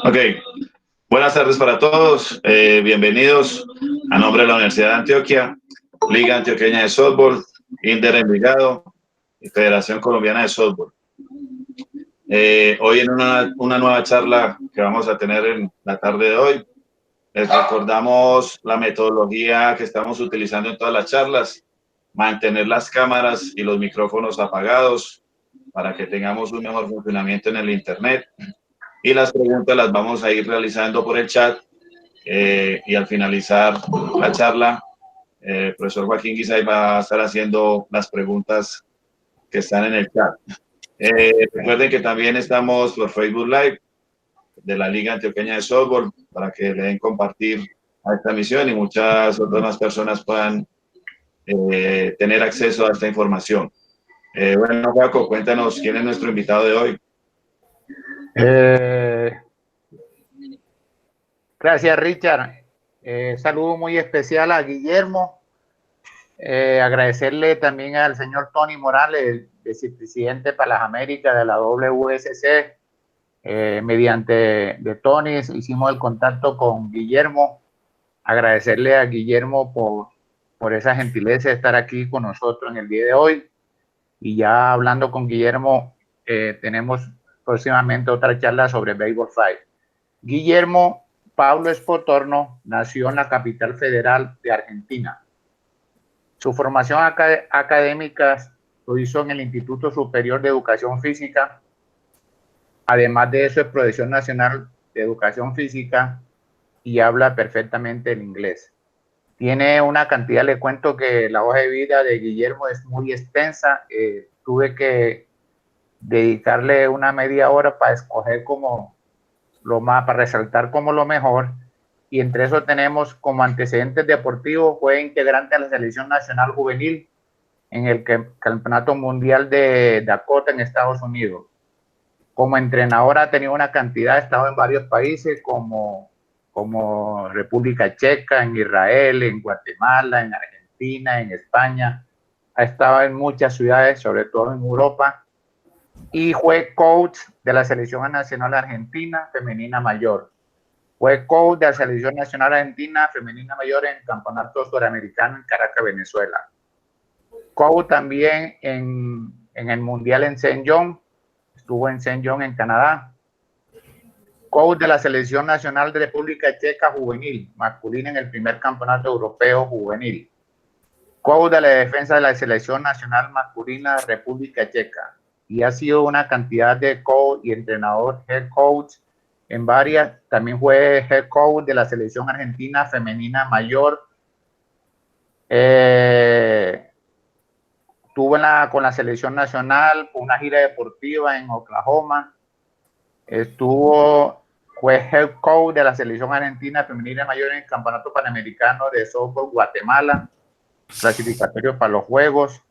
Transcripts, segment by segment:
Ok, buenas tardes para todos, bienvenidos a nombre de la Universidad de Antioquia, Liga Antioqueña de Softball, Inder Envigado y Federación Colombiana de Softball. Hoy en una nueva charla que vamos a tener en la tarde de hoy, les recordamos la metodología que estamos utilizando en todas las charlas, mantener las cámaras y los micrófonos apagados para que tengamos un mejor funcionamiento en el Internet. Y las preguntas las vamos a ir realizando por el chat y al finalizar la charla, el profesor Joaquín Guisay va a estar haciendo las preguntas que están en el chat. Recuerden que también estamos por Facebook Live de la Liga Antioqueña de Softball para que le den compartir a esta misión y muchas otras más personas puedan tener acceso a esta información. Bueno, Paco, cuéntanos quién es nuestro invitado de hoy. Gracias, Richard. Saludo muy especial a Guillermo. Agradecerle también al señor Tony Morales, el vicepresidente para las Américas de la WSC. Mediante de Tony hicimos el contacto con Guillermo. Agradecerle a Guillermo por esa gentileza de estar aquí con nosotros en el día de hoy. Y ya hablando con Guillermo, tenemos próximamente otra charla sobre Baseball 5. Guillermo Pablo Espotorno nació en la capital federal de Argentina. Su formación académica lo hizo en el Instituto Superior de Educación Física. Además de eso, es profesor nacional de Educación Física y habla perfectamente el inglés. Tiene una cantidad, le cuento que la hoja de vida de Guillermo es muy extensa. Tuve que dedicarle una media hora para escoger como lo más, para resaltar como lo mejor, y entre eso tenemos como antecedentes deportivos, fue integrante de la selección nacional juvenil en el Campeonato Mundial de Dakota en Estados Unidos. Como entrenador ha tenido una cantidad, ha estado en varios países como República Checa, en Israel, en Guatemala, en Argentina, en España. Ha estado en muchas ciudades, sobre todo en Europa. Y fue coach de la Selección Nacional Argentina Femenina Mayor. Fue coach de la Selección Nacional Argentina Femenina Mayor en el Campeonato Suramericano en Caracas, Venezuela. Coach también en el Mundial en Saint John. Estuvo en Saint John, en Canadá. Coach de la Selección Nacional de República Checa Juvenil, masculina en el primer Campeonato Europeo Juvenil. Coach de la defensa de la Selección Nacional Masculina de República Checa. Y ha sido una cantidad de coach y entrenador, head coach en varias. También fue head coach de la Selección Argentina Femenina Mayor. Estuvo con la Selección Nacional por una gira deportiva en Oklahoma. Fue head coach de la Selección Argentina Femenina Mayor en el Campeonato Panamericano de Softball Guatemala, clasificatorio para los Juegos.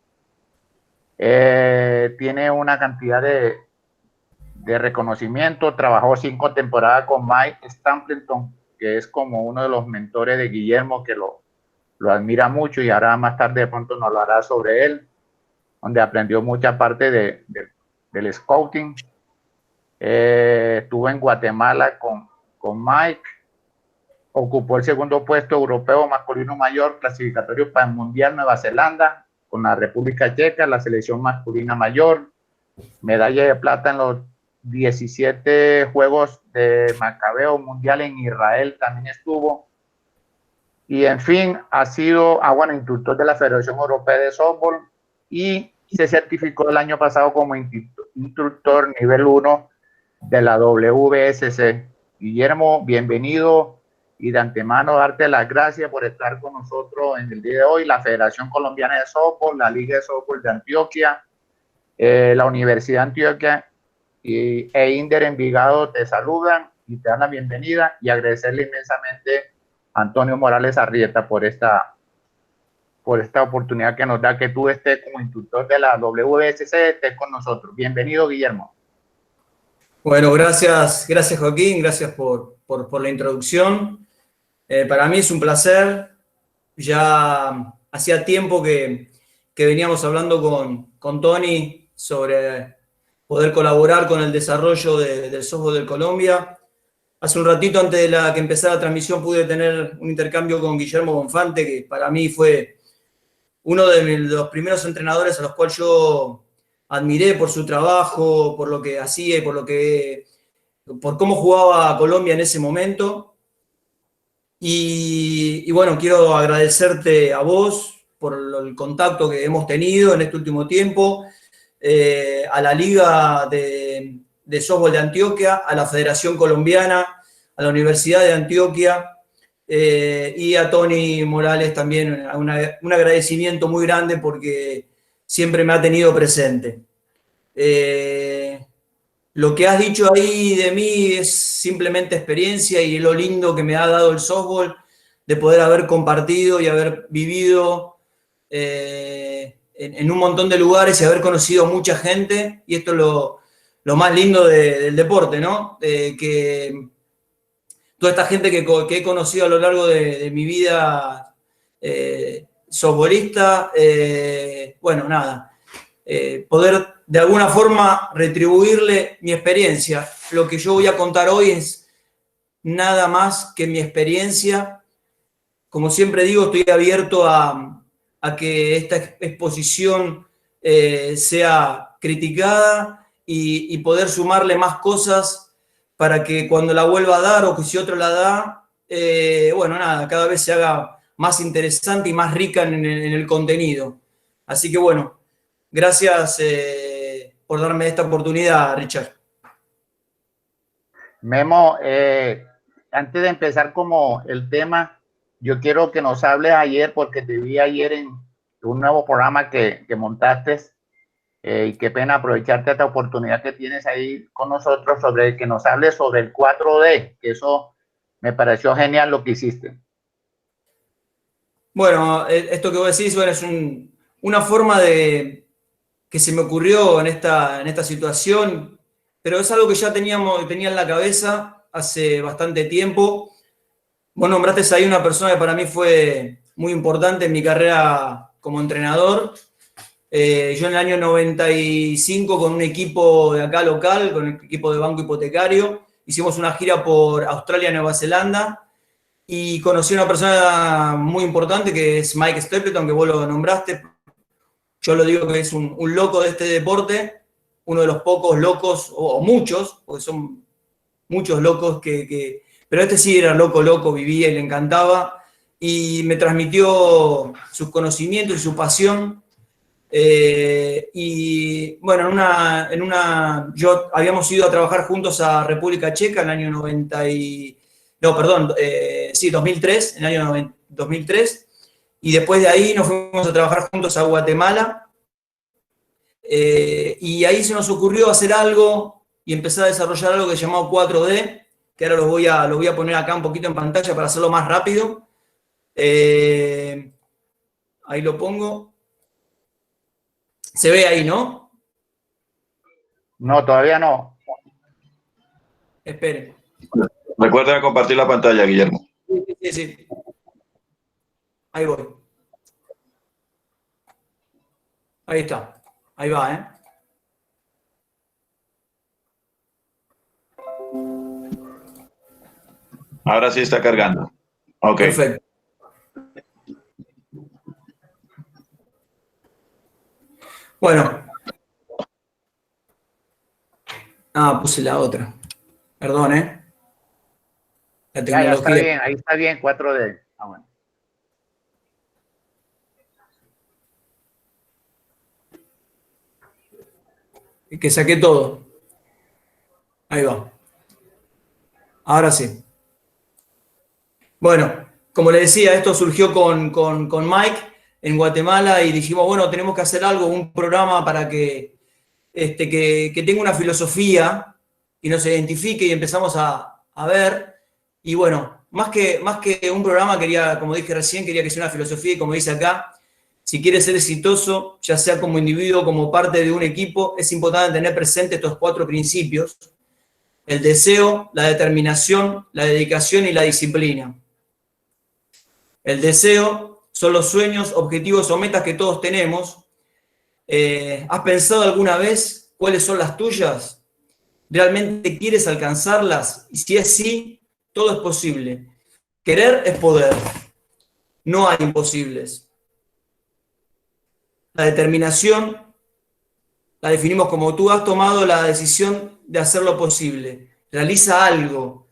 Tiene una cantidad de reconocimiento. Trabajó 5 temporadas con Mike Stapleton, que es como uno de los mentores de Guillermo, que lo admira mucho, y ahora más tarde de pronto nos hablará sobre él, donde aprendió mucha parte del scouting. Estuvo en Guatemala con Mike. Ocupó el segundo puesto europeo masculino mayor clasificatorio para el Mundial Nueva Zelanda con la República Checa, la selección masculina mayor. Medalla de plata en los 17 Juegos de Macabeo Mundial en Israel también estuvo. Y en fin, ha sido instructor de la Federación Europea de Softball y se certificó el año pasado como instructor nivel 1 de la WSC. Guillermo, bienvenido, y de antemano darte las gracias por estar con nosotros en el día de hoy. La Federación Colombiana de Softball, la Liga de Softball de Antioquia, la Universidad de Antioquia e Inder Envigado te saludan y te dan la bienvenida, y agradecerle inmensamente a Antonio Morales Arrieta por esta oportunidad que nos da que tú estés como instructor de la WSC, estés con nosotros. Bienvenido, Guillermo. Bueno, gracias Joaquín, gracias por la introducción. Para mí es un placer. Ya hacía tiempo que veníamos hablando con Tony sobre poder colaborar con el desarrollo del softball de Colombia. Hace un ratito, antes de que empezara la transmisión, pude tener un intercambio con Guillermo Bonfante, que para mí fue uno de los primeros entrenadores a los cuales yo admiré por su trabajo, por lo que hacía y por cómo jugaba Colombia en ese momento. Y bueno, quiero agradecerte a vos por el contacto que hemos tenido en este último tiempo, a la Liga de Softball de Antioquia, a la Federación Colombiana, a la Universidad de Antioquia, y a Tony Morales también un agradecimiento muy grande porque siempre me ha tenido presente. Lo que has dicho ahí de mí es simplemente experiencia y lo lindo que me ha dado el softball de poder haber compartido y haber vivido en un montón de lugares y haber conocido mucha gente, y esto es lo más lindo del deporte, ¿no? Que toda esta gente que he conocido a lo largo de mi vida softballista, bueno, nada, poder de alguna forma retribuirle mi experiencia. Lo que yo voy a contar hoy es nada más que mi experiencia. Como siempre digo, estoy abierto a que esta exposición sea criticada y poder sumarle más cosas para que cuando la vuelva a dar o que si otro la da, bueno, nada, cada vez se haga más interesante y más rica en el contenido. Así que bueno, gracias por darme esta oportunidad, Richard. Memo, antes de empezar como el tema, yo quiero que nos hables ayer, porque te vi ayer en un nuevo programa que montaste, y qué pena aprovecharte esta oportunidad que tienes ahí con nosotros, sobre que nos hables sobre el 4D, que eso me pareció genial lo que hiciste. Bueno, esto que vos decís, bueno, es una forma que se me ocurrió en esta situación, pero es algo que ya tenía en la cabeza hace bastante tiempo. Vos nombraste ahí una persona que para mí fue muy importante en mi carrera como entrenador. Yo en el año 95, con un equipo de acá local, con el equipo de Banco Hipotecario, hicimos una gira por Australia y Nueva Zelanda, y conocí a una persona muy importante que es Mike Stapleton, que vos lo nombraste. Yo lo digo que es un loco de este deporte, uno de los pocos locos, o muchos, porque son muchos locos pero este sí era loco, vivía y le encantaba, y me transmitió sus conocimientos y su pasión. Y bueno, habíamos ido a trabajar juntos a República Checa en el año 2003, en el año 2003, y después de ahí nos fuimos a trabajar juntos a Guatemala, y ahí se nos ocurrió hacer algo y empezar a desarrollar algo que se llamó 4D, que ahora lo voy a poner acá un poquito en pantalla para hacerlo más rápido. Ahí lo pongo. ¿Se ve ahí, no? No, todavía no. Esperen. Recuerda compartir la pantalla, Guillermo. Sí. Ahí voy. Ahí está. Ahí va, ¿eh? Ahora sí está cargando. Ok. Perfecto. Bueno. Puse la otra. Perdón, ¿eh? La tecnología. Ya está bien, ahí está bien, 4D. Bueno. Que saqué todo. Ahí va. Ahora sí. Bueno, como le decía, esto surgió con Mike en Guatemala y dijimos, bueno, tenemos que hacer algo, un programa para que tenga una filosofía y nos identifique, y empezamos a ver. Y bueno, más que un programa, quería, como dije recién, quería que sea una filosofía, y como dice acá, si quieres ser exitoso, ya sea como individuo o como parte de un equipo, es importante tener presente estos 4 principios: el deseo, la determinación, la dedicación y la disciplina. El deseo son los sueños, objetivos o metas que todos tenemos. ¿Has pensado alguna vez ¿Cuáles son las tuyas? ¿Realmente quieres alcanzarlas? Y si es sí, todo es posible. Querer es poder. No hay imposibles. La determinación la definimos como tú has tomado la decisión de hacer lo posible. Realiza algo,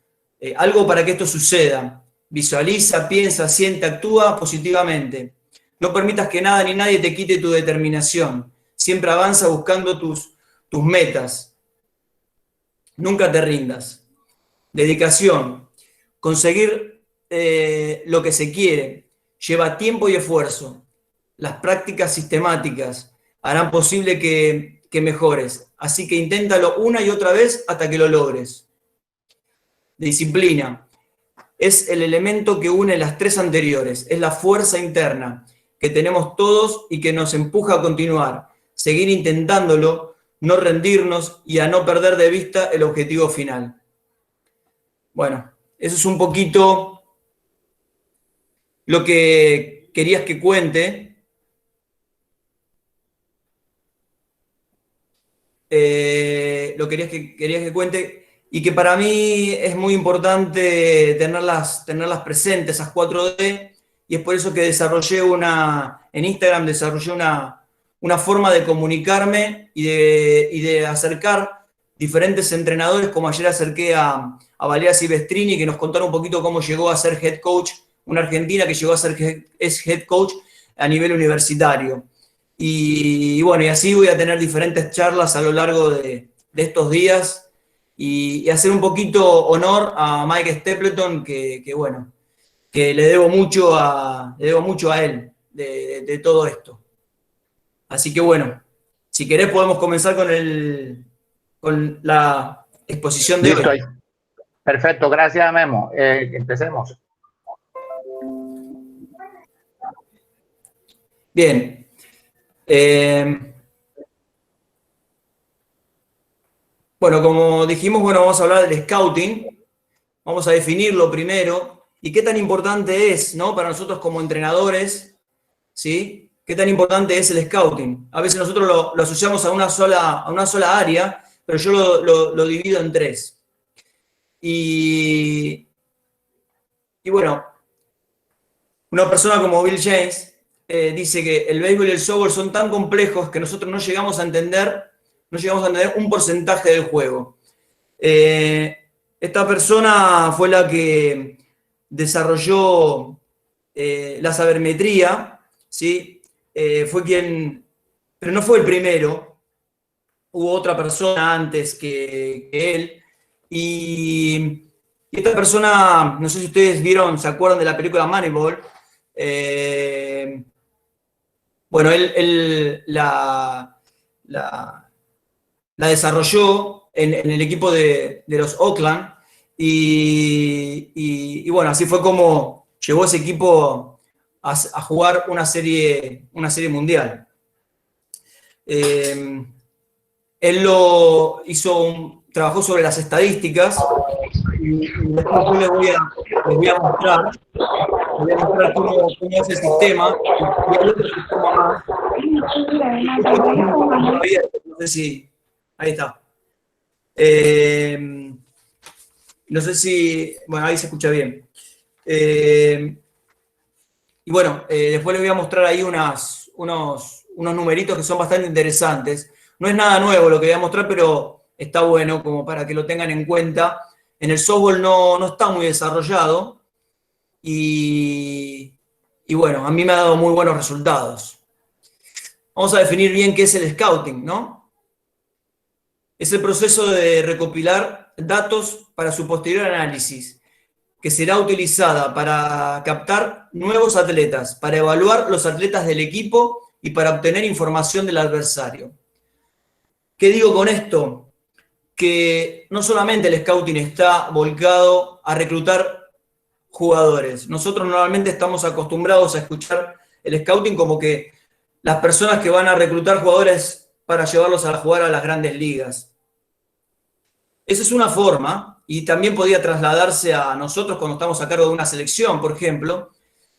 algo para que esto suceda. Visualiza, piensa, siente, actúa positivamente. No permitas que nada ni nadie te quite tu determinación. Siempre avanza buscando tus metas. Nunca te rindas. Dedicación. Conseguir lo que se quiere lleva tiempo y esfuerzo. Las prácticas sistemáticas harán posible que mejores. Así que inténtalo una y otra vez hasta que lo logres. Disciplina. Es el elemento que une las tres anteriores. Es la fuerza interna que tenemos todos y que nos empuja a continuar, seguir intentándolo, no rendirnos y a no perder de vista el objetivo final. Bueno, eso es un poquito lo que querías que cuente. Querías que cuente y que para mí es muy importante tenerlas presentes, esas 4D, y es por eso que en Instagram desarrollé una forma de comunicarme y de acercar diferentes entrenadores, como ayer acerqué a Valeria Silvestrini, que nos contaron un poquito cómo llegó a ser head coach, una argentina que llegó a ser head coach a nivel universitario. Y bueno, y así voy a tener diferentes charlas a lo largo de estos días y hacer un poquito honor a Mike Stapleton, que bueno, que le debo mucho a él de todo esto. Así que bueno, si querés podemos comenzar con la exposición de hoy. Perfecto, gracias Memo. Empecemos. Bien. Bueno, como dijimos, vamos a hablar del scouting. Vamos a definirlo primero. ¿Y qué tan importante es, ¿no? Para nosotros como entrenadores, ¿sí? ¿Qué tan importante es el scouting? A veces nosotros lo asociamos a una sola área, pero yo lo divido en tres. Y bueno, una persona como Bill James dice que el béisbol y el softball son tan complejos que nosotros no llegamos a entender un porcentaje del juego. Esta persona fue la que desarrolló la sabermetría, ¿sí? Fue quien, pero no fue el primero, hubo otra persona antes que él, y esta persona, no sé si ustedes se acuerdan de la película Moneyball. Bueno, él la desarrolló en el equipo de los Oakland y bueno, así fue como llevó ese equipo a jugar una serie mundial. Él trabajó sobre las estadísticas y después yo les voy a mostrar cómo es el sistema y hay otro sistema más. No sé si... Ahí está. No sé si... Bueno, ahí se escucha bien. Y bueno, después les voy a mostrar ahí unos numeritos que son bastante interesantes. No es nada nuevo lo que voy a mostrar, pero está bueno como para que lo tengan en cuenta. En el softball no está muy desarrollado y bueno, a mí me ha dado muy buenos resultados. Vamos a definir bien qué es el scouting, ¿no? Es el proceso de recopilar datos para su posterior análisis, que será utilizada para captar nuevos atletas, para evaluar los atletas del equipo y para obtener información del adversario. ¿Qué digo con esto? Que no solamente el scouting está volcado a reclutar jugadores. Nosotros normalmente estamos acostumbrados a escuchar el scouting como que las personas que van a reclutar jugadores para llevarlos a jugar a las grandes ligas. Esa es una forma, y también podría trasladarse a nosotros cuando estamos a cargo de una selección, por ejemplo,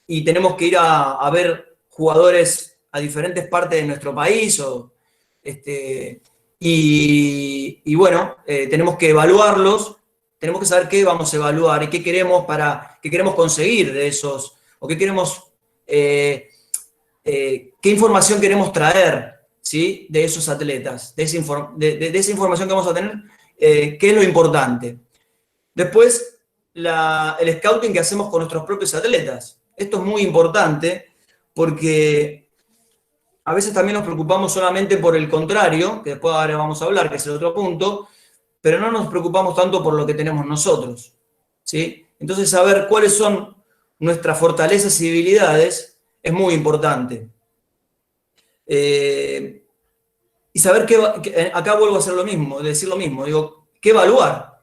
y tenemos que ir a ver jugadores a diferentes partes de nuestro país Y bueno, tenemos que evaluarlos, tenemos que saber qué vamos a evaluar y qué queremos conseguir de esos, o qué queremos, qué información queremos traer, ¿sí? De esos atletas, de esa información que vamos a tener, qué es lo importante. Después, el scouting que hacemos con nuestros propios atletas. Esto es muy importante porque a veces también nos preocupamos solamente por el contrario, que después ahora vamos a hablar, que es el otro punto, pero no nos preocupamos tanto por lo que tenemos nosotros, ¿sí? Entonces, saber cuáles son nuestras fortalezas y debilidades es muy importante. Y saber acá vuelvo a hacer lo mismo, decir lo mismo, digo, ¿qué evaluar?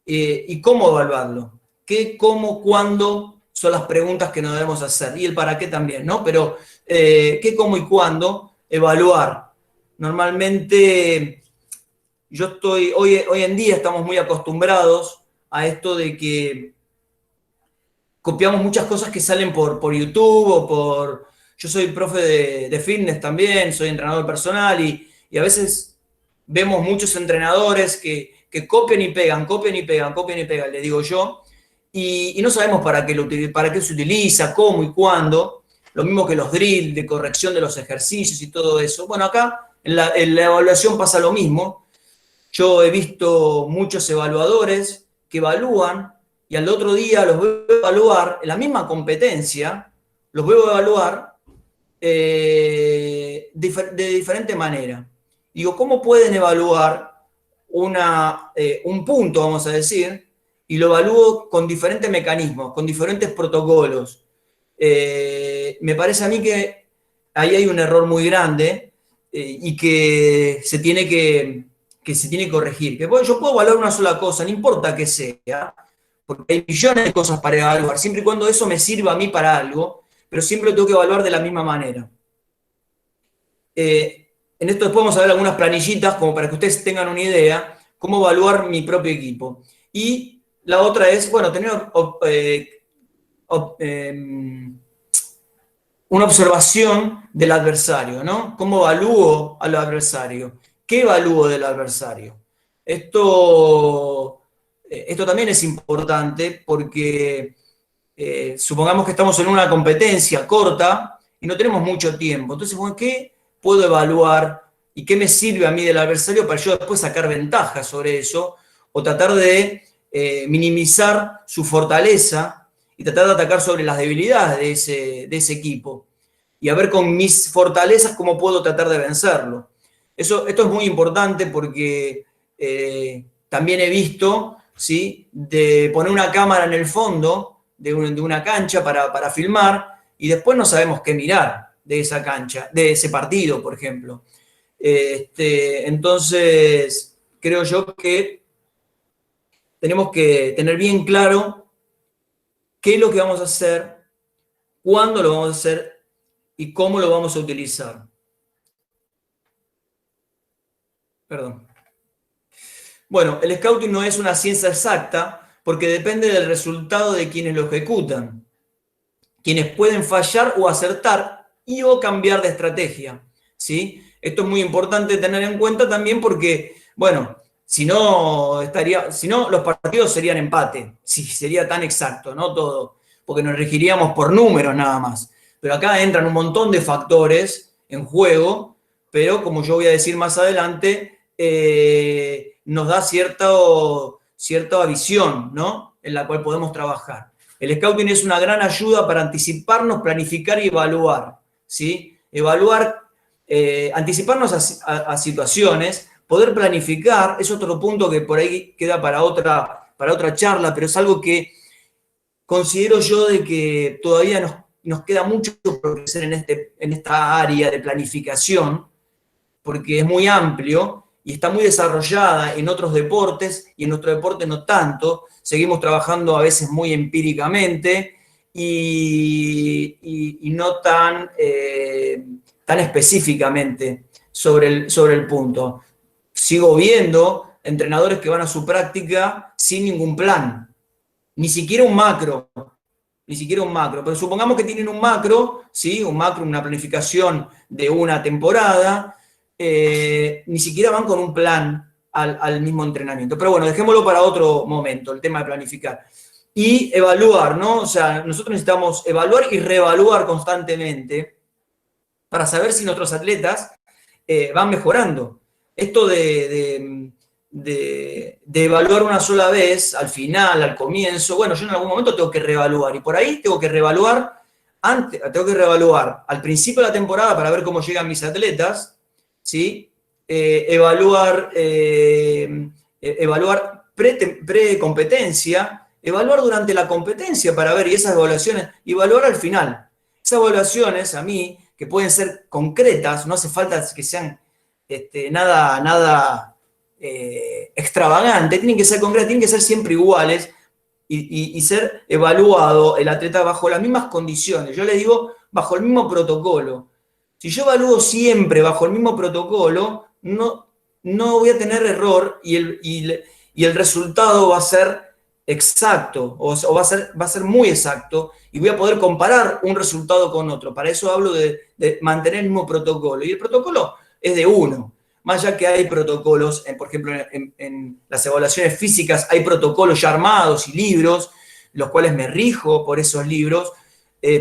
Y cómo evaluarlo. ¿Qué, cómo, cuándo son las preguntas que nos debemos hacer? Y el para qué también, ¿no? Pero qué, cómo y cuándo evaluar. Normalmente hoy en día estamos muy acostumbrados a esto de que copiamos muchas cosas que salen por YouTube o por... Yo soy profe de fitness también, soy entrenador personal y a veces vemos muchos entrenadores que copian y pegan, copian y pegan, copian y pegan, le digo yo, y no sabemos para qué se utiliza, cómo y cuándo. Lo mismo que los drills de corrección de los ejercicios y todo eso. Bueno, acá en la evaluación pasa lo mismo. Yo he visto muchos evaluadores que evalúan y al otro día los veo evaluar en la misma competencia, los veo evaluar de diferente manera. Digo, ¿cómo pueden evaluar un punto, vamos a decir, y lo evalúo con diferentes mecanismos, con diferentes protocolos? Me parece a mí que ahí hay un error muy grande y que se tiene que corregir. Que yo puedo evaluar una sola cosa, no importa qué sea, porque hay millones de cosas para evaluar, siempre y cuando eso me sirva a mí para algo, pero siempre lo tengo que evaluar de la misma manera. En esto después vamos a ver algunas planillitas como para que ustedes tengan una idea cómo evaluar mi propio equipo. Y la otra es, bueno, tener una observación del adversario, ¿no? ¿Cómo evalúo al adversario? ¿Qué evalúo del adversario? Esto también es importante porque supongamos que estamos en una competencia corta y no tenemos mucho tiempo. Entonces, bueno, ¿qué puedo evaluar y qué me sirve a mí del adversario para yo después sacar ventaja sobre eso o tratar de minimizar su fortaleza y tratar de atacar sobre las debilidades de ese equipo y a ver con mis fortalezas cómo puedo tratar de vencerlo? Esto es muy importante porque también he visto, ¿sí?, de poner una cámara en el fondo de una cancha para filmar y después no sabemos qué mirar de esa cancha, de ese partido, por ejemplo. Entonces, creo yo que tenemos que tener bien claro qué es lo que vamos a hacer, cuándo lo vamos a hacer y cómo lo vamos a utilizar. Perdón. Bueno, el scouting no es una ciencia exacta porque depende del resultado de quienes lo ejecutan, quienes pueden fallar o acertar y o cambiar de estrategia, ¿sí? Esto es muy importante tener en cuenta también porque, bueno, si no, los partidos serían empate, si sería tan exacto, ¿no? Todo, porque nos regiríamos por números nada más. Pero acá entran un montón de factores en juego, pero como yo voy a decir más adelante, nos da cierta visión, ¿no?, en la cual podemos trabajar. El scouting es una gran ayuda para anticiparnos, planificar y evaluar, ¿sí? Anticiparnos a situaciones, poder planificar, es otro punto que por ahí queda para otra charla, pero es algo que considero yo de que todavía nos queda mucho por crecer en esta área de planificación, porque es muy amplio y está muy desarrollada en otros deportes y en nuestro deporte no tanto. Seguimos trabajando a veces muy empíricamente y no tan específicamente sobre el punto. Sigo viendo entrenadores que van a su práctica sin ningún plan, ni siquiera un macro, pero supongamos que tienen un macro, ¿sí? Un macro, una planificación de una temporada, ni siquiera van con un plan al mismo entrenamiento. Pero bueno, dejémoslo para otro momento, el tema de planificar. Y evaluar, ¿no? O sea, nosotros necesitamos evaluar y reevaluar constantemente para saber si nuestros atletas van mejorando. Esto de evaluar una sola vez, al final, al comienzo, bueno, yo en algún momento tengo que reevaluar, y por ahí tengo que reevaluar al principio de la temporada para ver cómo llegan mis atletas, ¿sí? Evaluar pre-competencia, evaluar durante la competencia para ver, y esas evaluaciones, evaluar al final. Esas evaluaciones, a mí, que pueden ser concretas, no hace falta que sean nada extravagante, tienen que ser concretas, tienen que ser siempre iguales y ser evaluado el atleta bajo las mismas condiciones. Yo les digo, bajo el mismo protocolo. Si yo evalúo siempre bajo el mismo protocolo, no voy a tener error y el resultado va a ser exacto o va a ser muy exacto y voy a poder comparar un resultado con otro. Para eso hablo de mantener el mismo protocolo. Y el protocolo es de uno. Más allá que hay protocolos, por ejemplo, en las evaluaciones físicas hay protocolos ya armados y libros, los cuales me rijo por esos libros,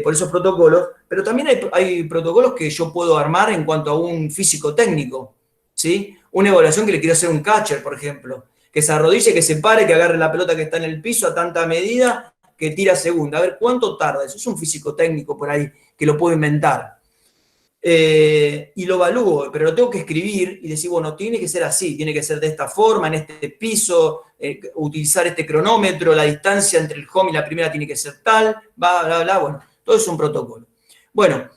por esos protocolos, pero también hay protocolos que yo puedo armar en cuanto a un físico técnico, ¿sí? Una evaluación que le quiero hacer a un catcher, por ejemplo, que se arrodille, que se pare, que agarre la pelota que está en el piso a tanta medida, que tira segunda. A ver, ¿cuánto tarda? Eso es un físico técnico por ahí, que lo puedo inventar. Y lo evalúo, pero lo tengo que escribir y decir, bueno, tiene que ser así, tiene que ser de esta forma, en este piso, utilizar este cronómetro, la distancia entre el home y la primera tiene que ser tal, bla, bla, bla, bueno, todo es un protocolo. Bueno,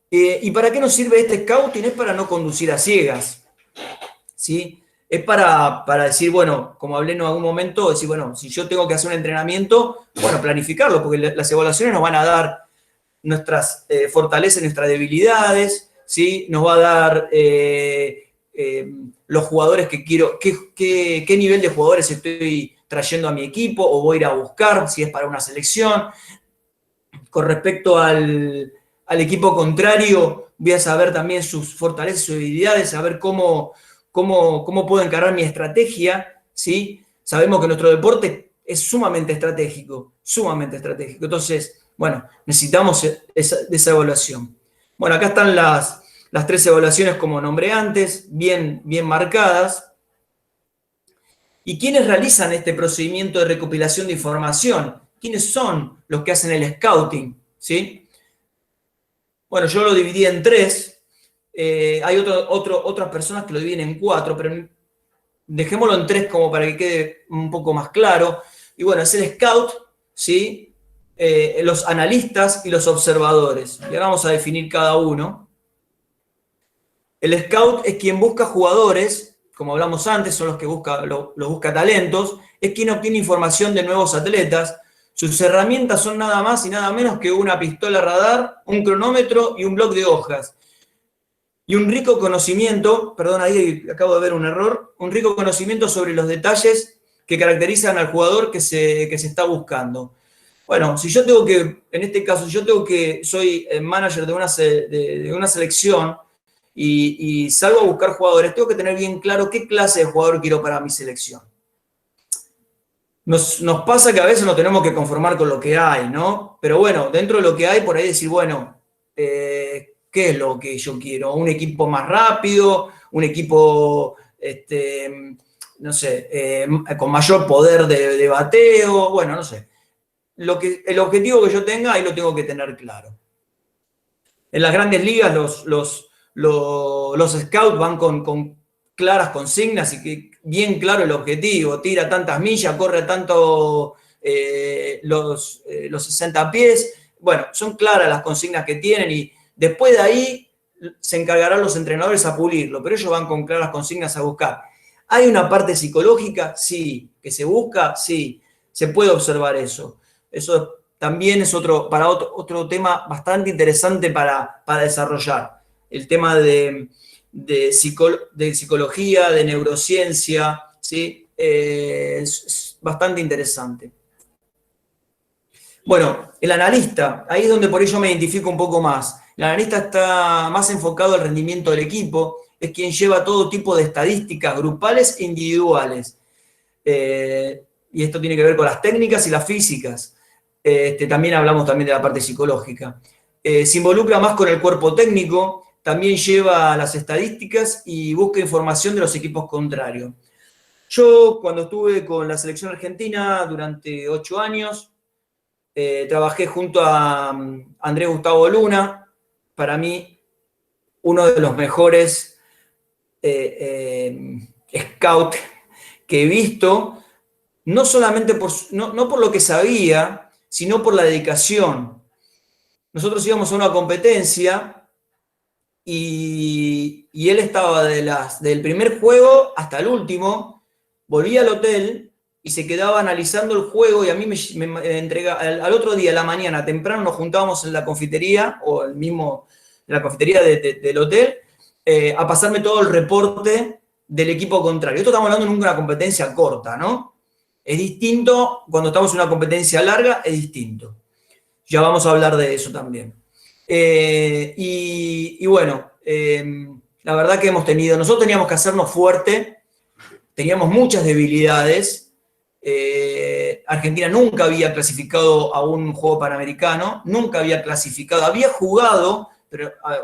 ¿y para qué nos sirve este scouting? Es para no conducir a ciegas, ¿sí? Es para decir, bueno, como hablé en algún momento, decir, bueno, si yo tengo que hacer un entrenamiento, bueno, planificarlo, porque las evaluaciones nos van a dar nuestras fortalezas y nuestras debilidades, ¿sí? Nos va a dar los jugadores que quiero, qué nivel de jugadores estoy trayendo a mi equipo o voy a ir a buscar, si es para una selección. Con respecto al equipo contrario, voy a saber también sus fortalezas y sus debilidades, saber cómo puedo encarar mi estrategia, ¿sí? Sabemos que nuestro deporte es sumamente estratégico. Entonces, bueno, necesitamos esa evaluación. Bueno, acá están las 3 evaluaciones como nombré antes, bien marcadas. ¿Y quiénes realizan este procedimiento de recopilación de información? ¿Quiénes son los que hacen el scouting? ¿Sí? Bueno, yo lo dividí en 3. Hay otras personas que lo dividen en 4, pero dejémoslo en 3 como para que quede un poco más claro. Y bueno, es el scout, ¿sí? Los analistas y los observadores. Y ahora vamos a definir cada uno. El scout es quien busca jugadores, como hablamos antes, son los que busca talentos, es quien obtiene información de nuevos atletas. Sus herramientas son nada más y nada menos que una pistola radar, un cronómetro y un bloc de hojas. Y un rico conocimiento, perdón, ahí acabo de ver un error, un rico conocimiento sobre los detalles que caracterizan al jugador que se está buscando. Bueno, si yo tengo que, en este caso, soy el manager de una selección y salgo a buscar jugadores, tengo que tener bien claro qué clase de jugador quiero para mi selección. Nos pasa que a veces nos tenemos que conformar con lo que hay, ¿no? Pero bueno, dentro de lo que hay, por ahí decir, bueno, ¿qué es lo que yo quiero? ¿Un equipo más rápido? ¿Un equipo, no sé, con mayor poder de bateo? Bueno, no sé. El objetivo que yo tenga, ahí lo tengo que tener claro. En las grandes ligas los scouts van con claras consignas y que bien claro el objetivo. Tira tantas millas, corre tanto los 60 pies. Bueno, son claras las consignas que tienen y después de ahí se encargarán los entrenadores a pulirlo, pero ellos van con claras consignas a buscar. ¿Hay una parte psicológica? Sí. ¿Que se busca? Sí. Se puede observar eso. Eso también es otro tema bastante interesante para desarrollar. El tema de psicología, de neurociencia, ¿sí? Es bastante interesante. Bueno, el analista, ahí es donde por ello me identifico un poco más. El analista está más enfocado al rendimiento del equipo, es quien lleva todo tipo de estadísticas grupales e individuales. Y esto tiene que ver con las técnicas y las físicas. También hablamos también de la parte psicológica. Se involucra más con el cuerpo técnico, también lleva las estadísticas y busca información de los equipos contrarios. Yo, cuando estuve con la selección argentina durante 8 años, trabajé junto a Andrés Gustavo Luna, para mí uno de los mejores scout que he visto, no solamente no por lo que sabía, sino por la dedicación. Nosotros íbamos a una competencia y él estaba del primer juego hasta el último, volvía al hotel y se quedaba analizando el juego, y a mí me entregaba, al otro día, a la mañana, temprano, nos juntábamos en la confitería, o en la confitería del hotel, a pasarme todo el reporte del equipo contrario. Esto estamos hablando de una competencia corta, ¿no? Es distinto cuando estamos en una competencia larga, es distinto. Ya vamos a hablar de eso también. Y bueno, la verdad que nosotros teníamos que hacernos fuerte, teníamos muchas debilidades. Argentina nunca había clasificado a un juego panamericano, nunca había clasificado, había jugado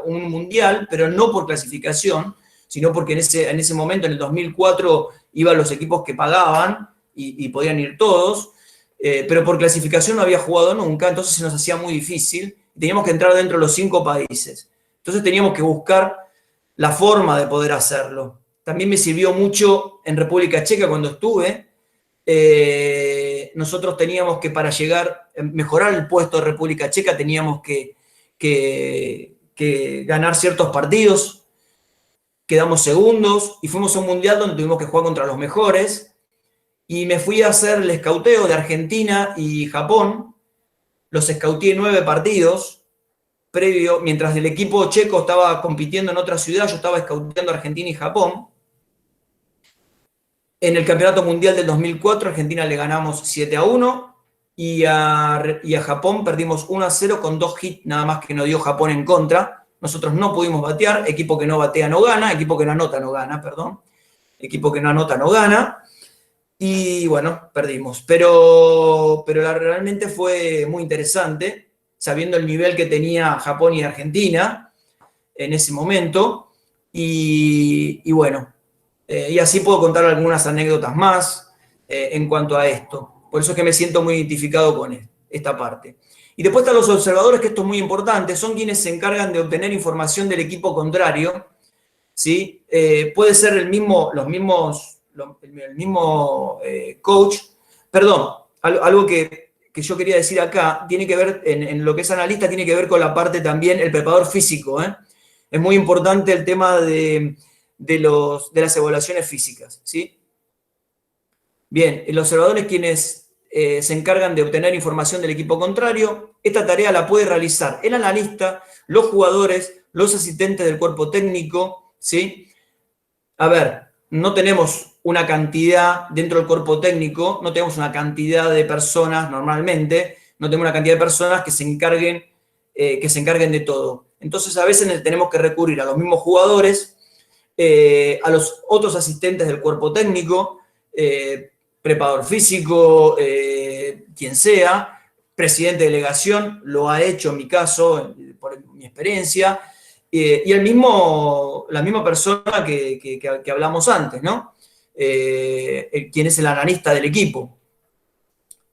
un mundial, pero no por clasificación, sino porque en ese momento, en el 2004, iban los equipos que pagaban y podían ir todos, pero por clasificación no había jugado nunca, entonces se nos hacía muy difícil, teníamos que entrar dentro de los 5 países. Entonces teníamos que buscar la forma de poder hacerlo. También me sirvió mucho en República Checa cuando estuve. Nosotros teníamos que, para mejorar el puesto de República Checa, teníamos que ganar ciertos partidos. Quedamos segundos y fuimos a un mundial donde tuvimos que jugar contra los mejores. Y me fui a hacer el escauteo de Argentina y Japón. Los escauteé 9 partidos. Mientras el equipo checo estaba compitiendo en otra ciudad, yo estaba escauteando Argentina y Japón. En el Campeonato Mundial del 2004, Argentina le ganamos 7-1 y a Japón perdimos 1-0 con 2 hits nada más que nos dio Japón en contra. Nosotros no pudimos batear, equipo que no batea no gana, equipo que no anota no gana, perdón. Equipo que no anota no gana. Y bueno, perdimos. Pero realmente fue muy interesante, sabiendo el nivel que tenía Japón y Argentina en ese momento. Y bueno, y así puedo contar algunas anécdotas más en cuanto a esto. Por eso es que me siento muy identificado con esta parte. Y después están los observadores, que esto es muy importante, son quienes se encargan de obtener información del equipo contrario, ¿sí? Puede ser el mismo coach. Perdón, algo que yo quería decir acá, tiene que ver, en lo que es analista, tiene que ver con la parte también, el preparador físico, ¿eh? Es muy importante el tema de las evaluaciones físicas, ¿sí? Bien, los observadores quienes se encargan de obtener información del equipo contrario. Esta tarea la puede realizar el analista, los jugadores, los asistentes del cuerpo técnico, ¿sí? A ver, no tenemos una cantidad dentro del cuerpo técnico, no tenemos una cantidad de personas normalmente, no tenemos una cantidad de personas que se encarguen de todo. Entonces, a veces tenemos que recurrir a los mismos jugadores, a los otros asistentes del cuerpo técnico, preparador físico, quien sea, presidente de delegación, lo ha hecho en mi caso, por mi experiencia, y la misma persona que hablamos antes, ¿no? Quien es el analista del equipo.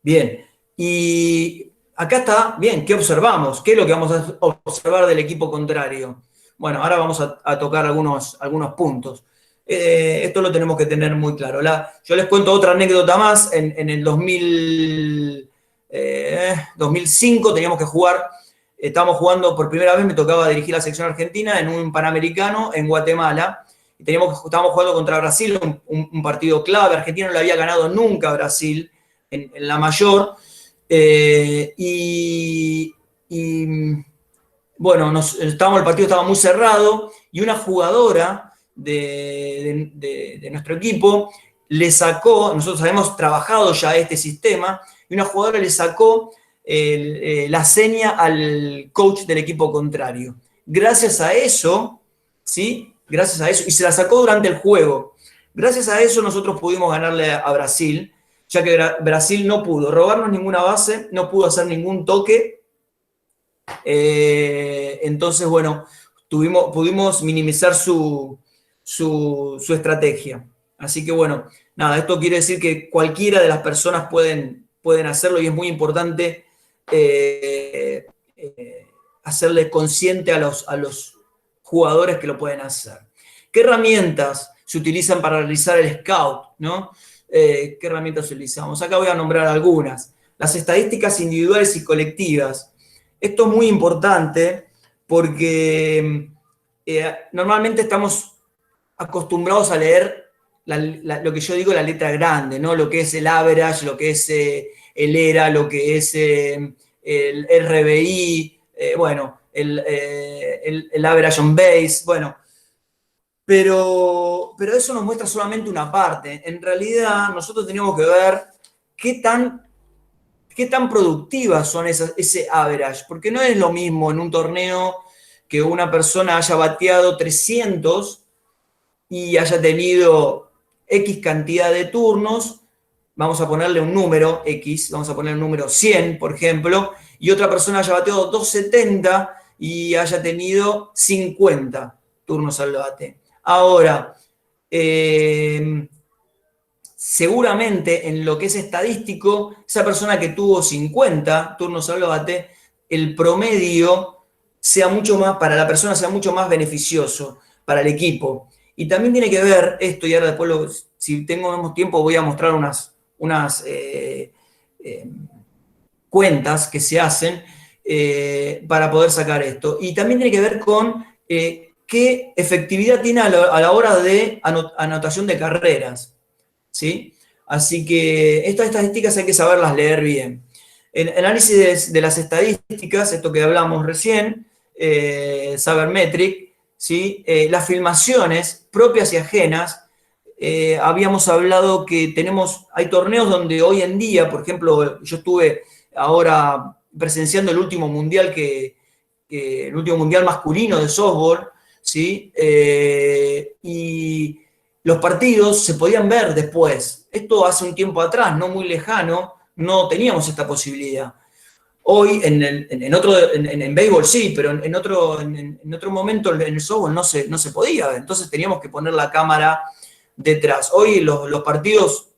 Bien, y acá está, bien, ¿qué observamos? ¿Qué es lo que vamos a observar del equipo contrario? Bueno, ahora vamos a tocar algunos puntos. Esto lo tenemos que tener muy claro. Yo les cuento otra anécdota más. En el 2005 teníamos que jugar, estábamos jugando por primera vez, me tocaba dirigir la selección argentina en un Panamericano en Guatemala. Y estábamos jugando contra Brasil, un partido clave. Argentina no le había ganado nunca a Brasil en la mayor. Bueno, el partido estaba muy cerrado y una jugadora de nuestro equipo le sacó, nosotros habíamos trabajado ya este sistema, y una jugadora le sacó la seña al coach del equipo contrario. Gracias a eso, ¿sí? gracias a eso, y se la sacó durante el juego. Gracias a eso nosotros pudimos ganarle a Brasil, ya que Brasil no pudo robarnos ninguna base, no pudo hacer ningún toque. Entonces, bueno, pudimos minimizar su estrategia. Así que, bueno, nada, esto quiere decir que cualquiera de las personas pueden hacerlo y es muy importante hacerle consciente a los jugadores que lo pueden hacer. ¿Qué herramientas se utilizan para realizar el scout, ¿no? ¿Qué herramientas utilizamos? Acá voy a nombrar algunas. Las estadísticas individuales y colectivas. Esto es muy importante porque normalmente estamos acostumbrados a leer lo que yo digo, la letra grande, ¿no? Lo que es el average, lo que es el ERA, lo que es el RBI, bueno, el average on base, bueno. Pero eso nos muestra solamente una parte. En realidad, nosotros tenemos que ver qué tan productivas son ese average, porque no es lo mismo en un torneo que una persona haya bateado 300 y haya tenido X cantidad de turnos, vamos a ponerle un número X, vamos a poner el número 100, por ejemplo, y otra persona haya bateado 270 y haya tenido 50 turnos al bate. Ahora, seguramente en lo que es estadístico, esa persona que tuvo 50 turnos al bate, el promedio sea mucho más, para la persona sea mucho más beneficioso para el equipo. Y también tiene que ver esto, y ahora después, si tenemos tiempo, voy a mostrar unas cuentas que se hacen para poder sacar esto. Y también tiene que ver con qué efectividad tiene a la hora de anotación de carreras, ¿sí? Así que estas estadísticas hay que saberlas leer bien. El análisis de las estadísticas, esto que hablamos recién, Sabermetric, ¿sí? Las filmaciones propias y ajenas, habíamos hablado que hay torneos donde hoy en día, por ejemplo, yo estuve ahora presenciando el último mundial el último mundial masculino de softball, ¿sí? Y los partidos se podían ver después. Esto hace un tiempo atrás, no muy lejano, no teníamos esta posibilidad. Hoy, en béisbol sí, pero en otro momento en el softball no se podía ver. Entonces teníamos que poner la cámara detrás. Hoy los partidos,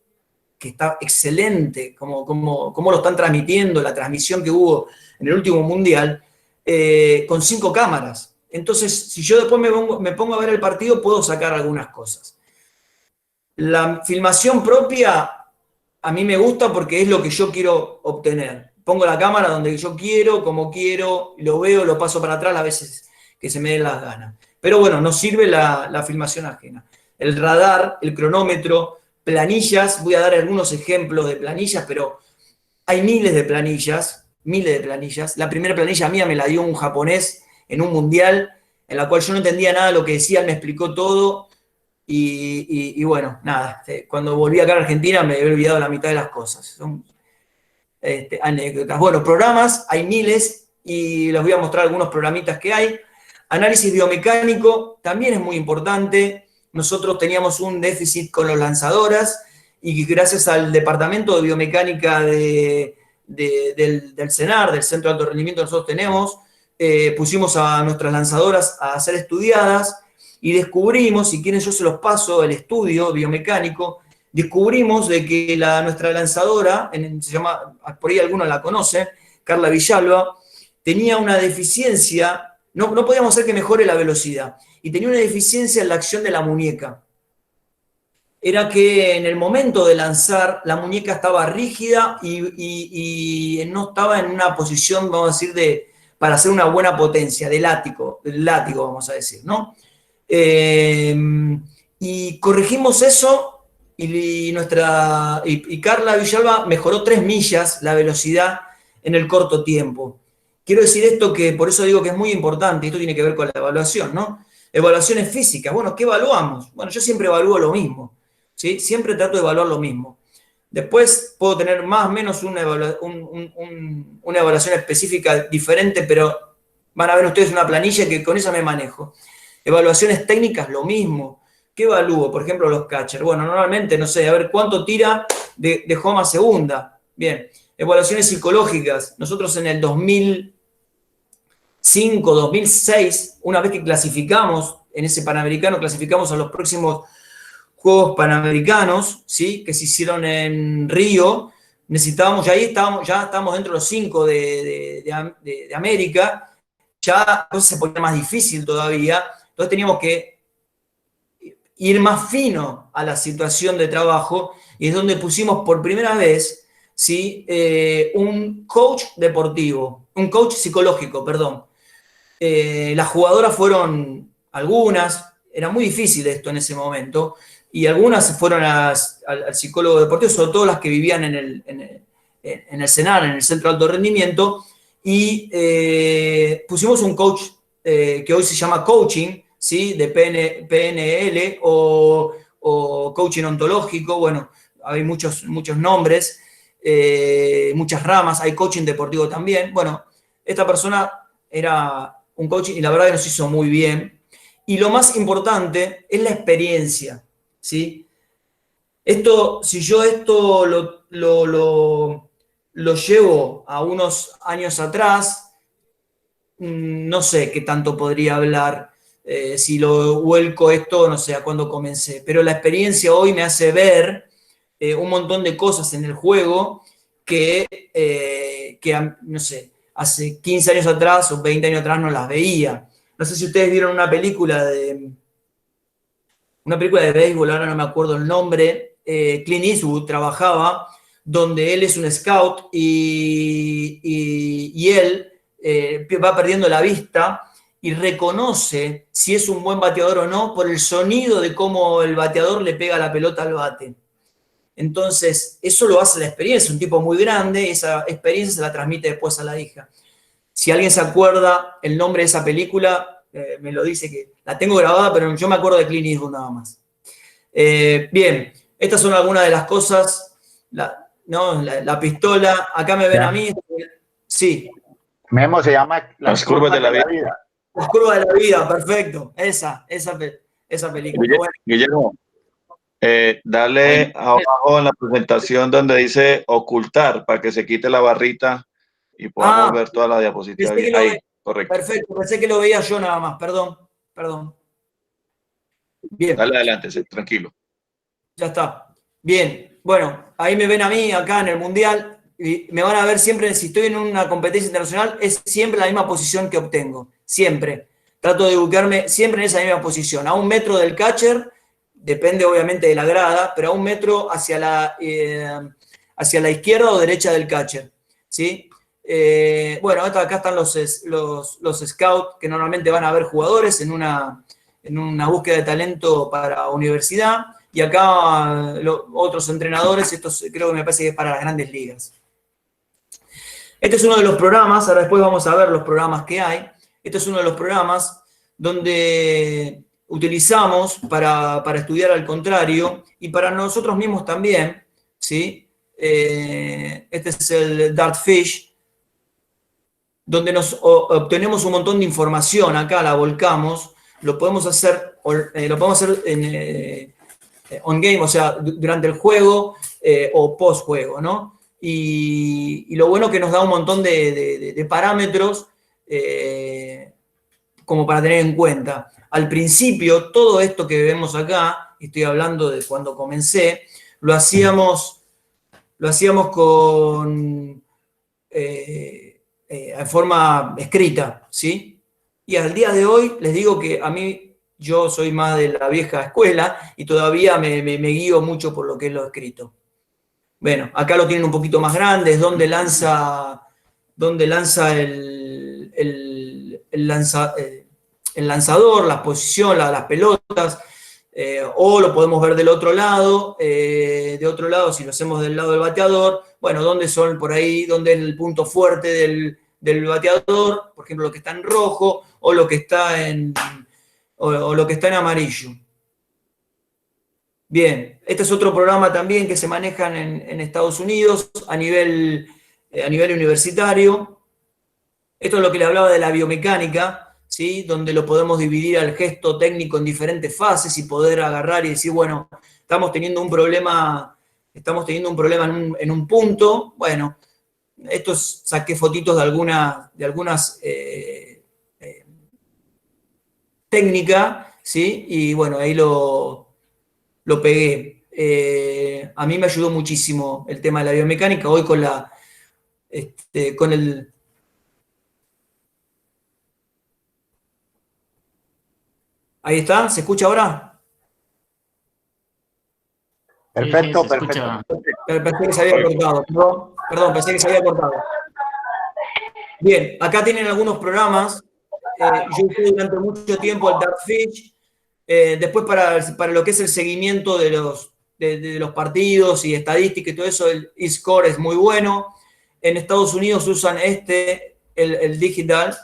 que está excelente, como lo están transmitiendo, la transmisión que hubo en el último mundial, con 5 cámaras. Entonces, si yo después me pongo a ver el partido, puedo sacar algunas cosas. La filmación propia a mí me gusta porque es lo que yo quiero obtener. Pongo la cámara donde yo quiero, como quiero, lo veo, lo paso para atrás las veces que se me den las ganas. Pero bueno, nos sirve la filmación ajena. El radar, el cronómetro, planillas, voy a dar algunos ejemplos de planillas, pero hay miles de planillas. La primera planilla mía me la dio un japonés en un mundial, en la cual yo no entendía nada de lo que decía, él me explicó todo, y bueno, nada, cuando volví acá a Argentina me había olvidado la mitad de las cosas. Son anécdotas. Bueno, programas, hay miles, y les voy a mostrar algunos programitas que hay. Análisis biomecánico, también es muy importante. Nosotros teníamos un déficit con las lanzadoras, y gracias al departamento de biomecánica del CENAR, del Centro de Alto Rendimiento que nosotros tenemos, pusimos a nuestras lanzadoras a ser estudiadas y descubrimos, si quieren yo se los paso, el estudio biomecánico, descubrimos de que nuestra lanzadora, se llama, por ahí algunos la conocen, Carla Villalba, tenía una deficiencia, no podíamos hacer que mejore la velocidad, y tenía una deficiencia en la acción de la muñeca. Era que en el momento de lanzar, la muñeca estaba rígida y no estaba en una posición, vamos a decir, para hacer una buena potencia, de látigo, vamos a decir, ¿no? Y corregimos eso, y Carla Villalba mejoró 3 millas la velocidad en el corto tiempo. Quiero decir esto, que por eso digo que es muy importante, esto tiene que ver con la evaluación, ¿no? Evaluaciones físicas, bueno, ¿qué evaluamos? Bueno, yo siempre evalúo lo mismo, ¿sí? Siempre trato de evaluar lo mismo. Después puedo tener más o menos una evaluación específica diferente, pero van a ver ustedes una planilla que con esa me manejo. Evaluaciones técnicas, lo mismo. ¿Qué evalúo? Por ejemplo, los catchers. Bueno, normalmente, no sé, a ver cuánto tira de home a segunda. Bien. Evaluaciones psicológicas. Nosotros en el 2005, 2006, una vez que clasificamos, en ese Panamericano, clasificamos a los próximos Juegos Panamericanos, ¿sí? Que se hicieron en Río, necesitábamos, ya estábamos dentro de los 5 de América, ya entonces se ponía más difícil todavía, entonces teníamos que ir más fino a la situación de trabajo, y es donde pusimos por primera vez, ¿sí? Un coach deportivo, un coach psicológico, perdón. Las jugadoras fueron algunas, era muy difícil esto en ese momento, y algunas fueron al psicólogo deportivo, sobre todo las que vivían en el CENAR, en el Centro de Alto Rendimiento, y pusimos un coach que hoy se llama coaching, ¿sí? De PNL o coaching ontológico, bueno, hay muchos nombres, muchas ramas, hay coaching deportivo también. Bueno, esta persona era un coaching y la verdad que nos hizo muy bien. Y lo más importante es la experiencia, ¿sí? Si yo esto lo llevo a unos años atrás, no sé qué tanto podría hablar, si lo vuelco esto, no sé a cuándo comencé, pero la experiencia hoy me hace ver un montón de cosas en el juego que no sé, hace 15 años atrás o 20 años atrás no las veía. No sé si ustedes vieron una película de béisbol, ahora no me acuerdo el nombre, Clint Eastwood trabajaba, donde él es un scout y él va perdiendo la vista y reconoce si es un buen bateador o no por el sonido de cómo el bateador le pega la pelota al bate. Entonces, eso lo hace la experiencia, un tipo muy grande, esa experiencia se la transmite después a la hija. Si alguien se acuerda el nombre de esa película, me lo dice, que la tengo grabada, pero yo me acuerdo de Clint Eastwood nada más. Bien, estas son algunas de las cosas. La pistola, acá me ven a mí. Sí. Memo, se llama Las curvas de la vida. Las curvas de la vida, perfecto. Esa película. Guillermo, dale abajo en la presentación donde dice ocultar para que se quite la barrita y podamos ver toda la diapositiva. Ahí, correcto. Perfecto, pensé que lo veía yo nada más, perdón. Bien. Dale adelante, tranquilo. Ya está. Bien, bueno, ahí me ven a mí acá en el Mundial y me van a ver siempre, si estoy en una competencia internacional, es siempre la misma posición que obtengo, siempre. Trato de ubicarme siempre en esa misma posición, a 1 metro del catcher, depende obviamente de la grada, pero a 1 metro hacia la izquierda o derecha del catcher, ¿sí? Bueno, acá están los scouts que normalmente van a ver jugadores en una búsqueda de talento para universidad, y acá otros entrenadores, estos creo que me parece que es para las grandes ligas. Este es uno de los programas, ahora después vamos a ver los programas que hay. Este es uno de los programas donde utilizamos para estudiar al contrario y para nosotros mismos también, ¿sí? Este es el Dartfish, donde obtenemos un montón de información, acá la volcamos, lo podemos hacer en on game, o sea, durante el juego o post juego, ¿no? Y lo bueno que nos da un montón de parámetros como para tener en cuenta. Al principio, todo esto que vemos acá, estoy hablando de cuando comencé, lo hacíamos en forma escrita, ¿sí? Y al día de hoy les digo que a mí, yo soy más de la vieja escuela y todavía me guío mucho por lo que es lo escrito. Bueno, acá lo tienen un poquito más grande, es donde lanza el lanzador, la posición, las pelotas, o lo podemos ver del otro lado, si lo hacemos del lado del bateador, bueno, dónde son por ahí, dónde es el punto fuerte del bateador, por ejemplo, lo que está en rojo o lo que está en amarillo. Bien, este es otro programa también que se manejan en Estados Unidos a nivel universitario. Esto es lo que le hablaba de la biomecánica, ¿sí? Donde lo podemos dividir al gesto técnico en diferentes fases y poder agarrar y decir, bueno, estamos teniendo un problema en un punto. Bueno, saqué fotitos de algunas técnicas, ¿sí? Y bueno, ahí lo pegué. A mí me ayudó muchísimo el tema de la biomecánica. Hoy con el... Ahí está, ¿se escucha ahora? Perfecto, Sí, se perfecto. Pensé que se había cortado, perdón, pensé que se había cortado. Bien, acá tienen algunos programas. Yo usé durante mucho tiempo el Dartfish. Después para lo que es el seguimiento de los partidos y estadísticas y todo eso, el eScore es muy bueno. En Estados Unidos usan el Digital.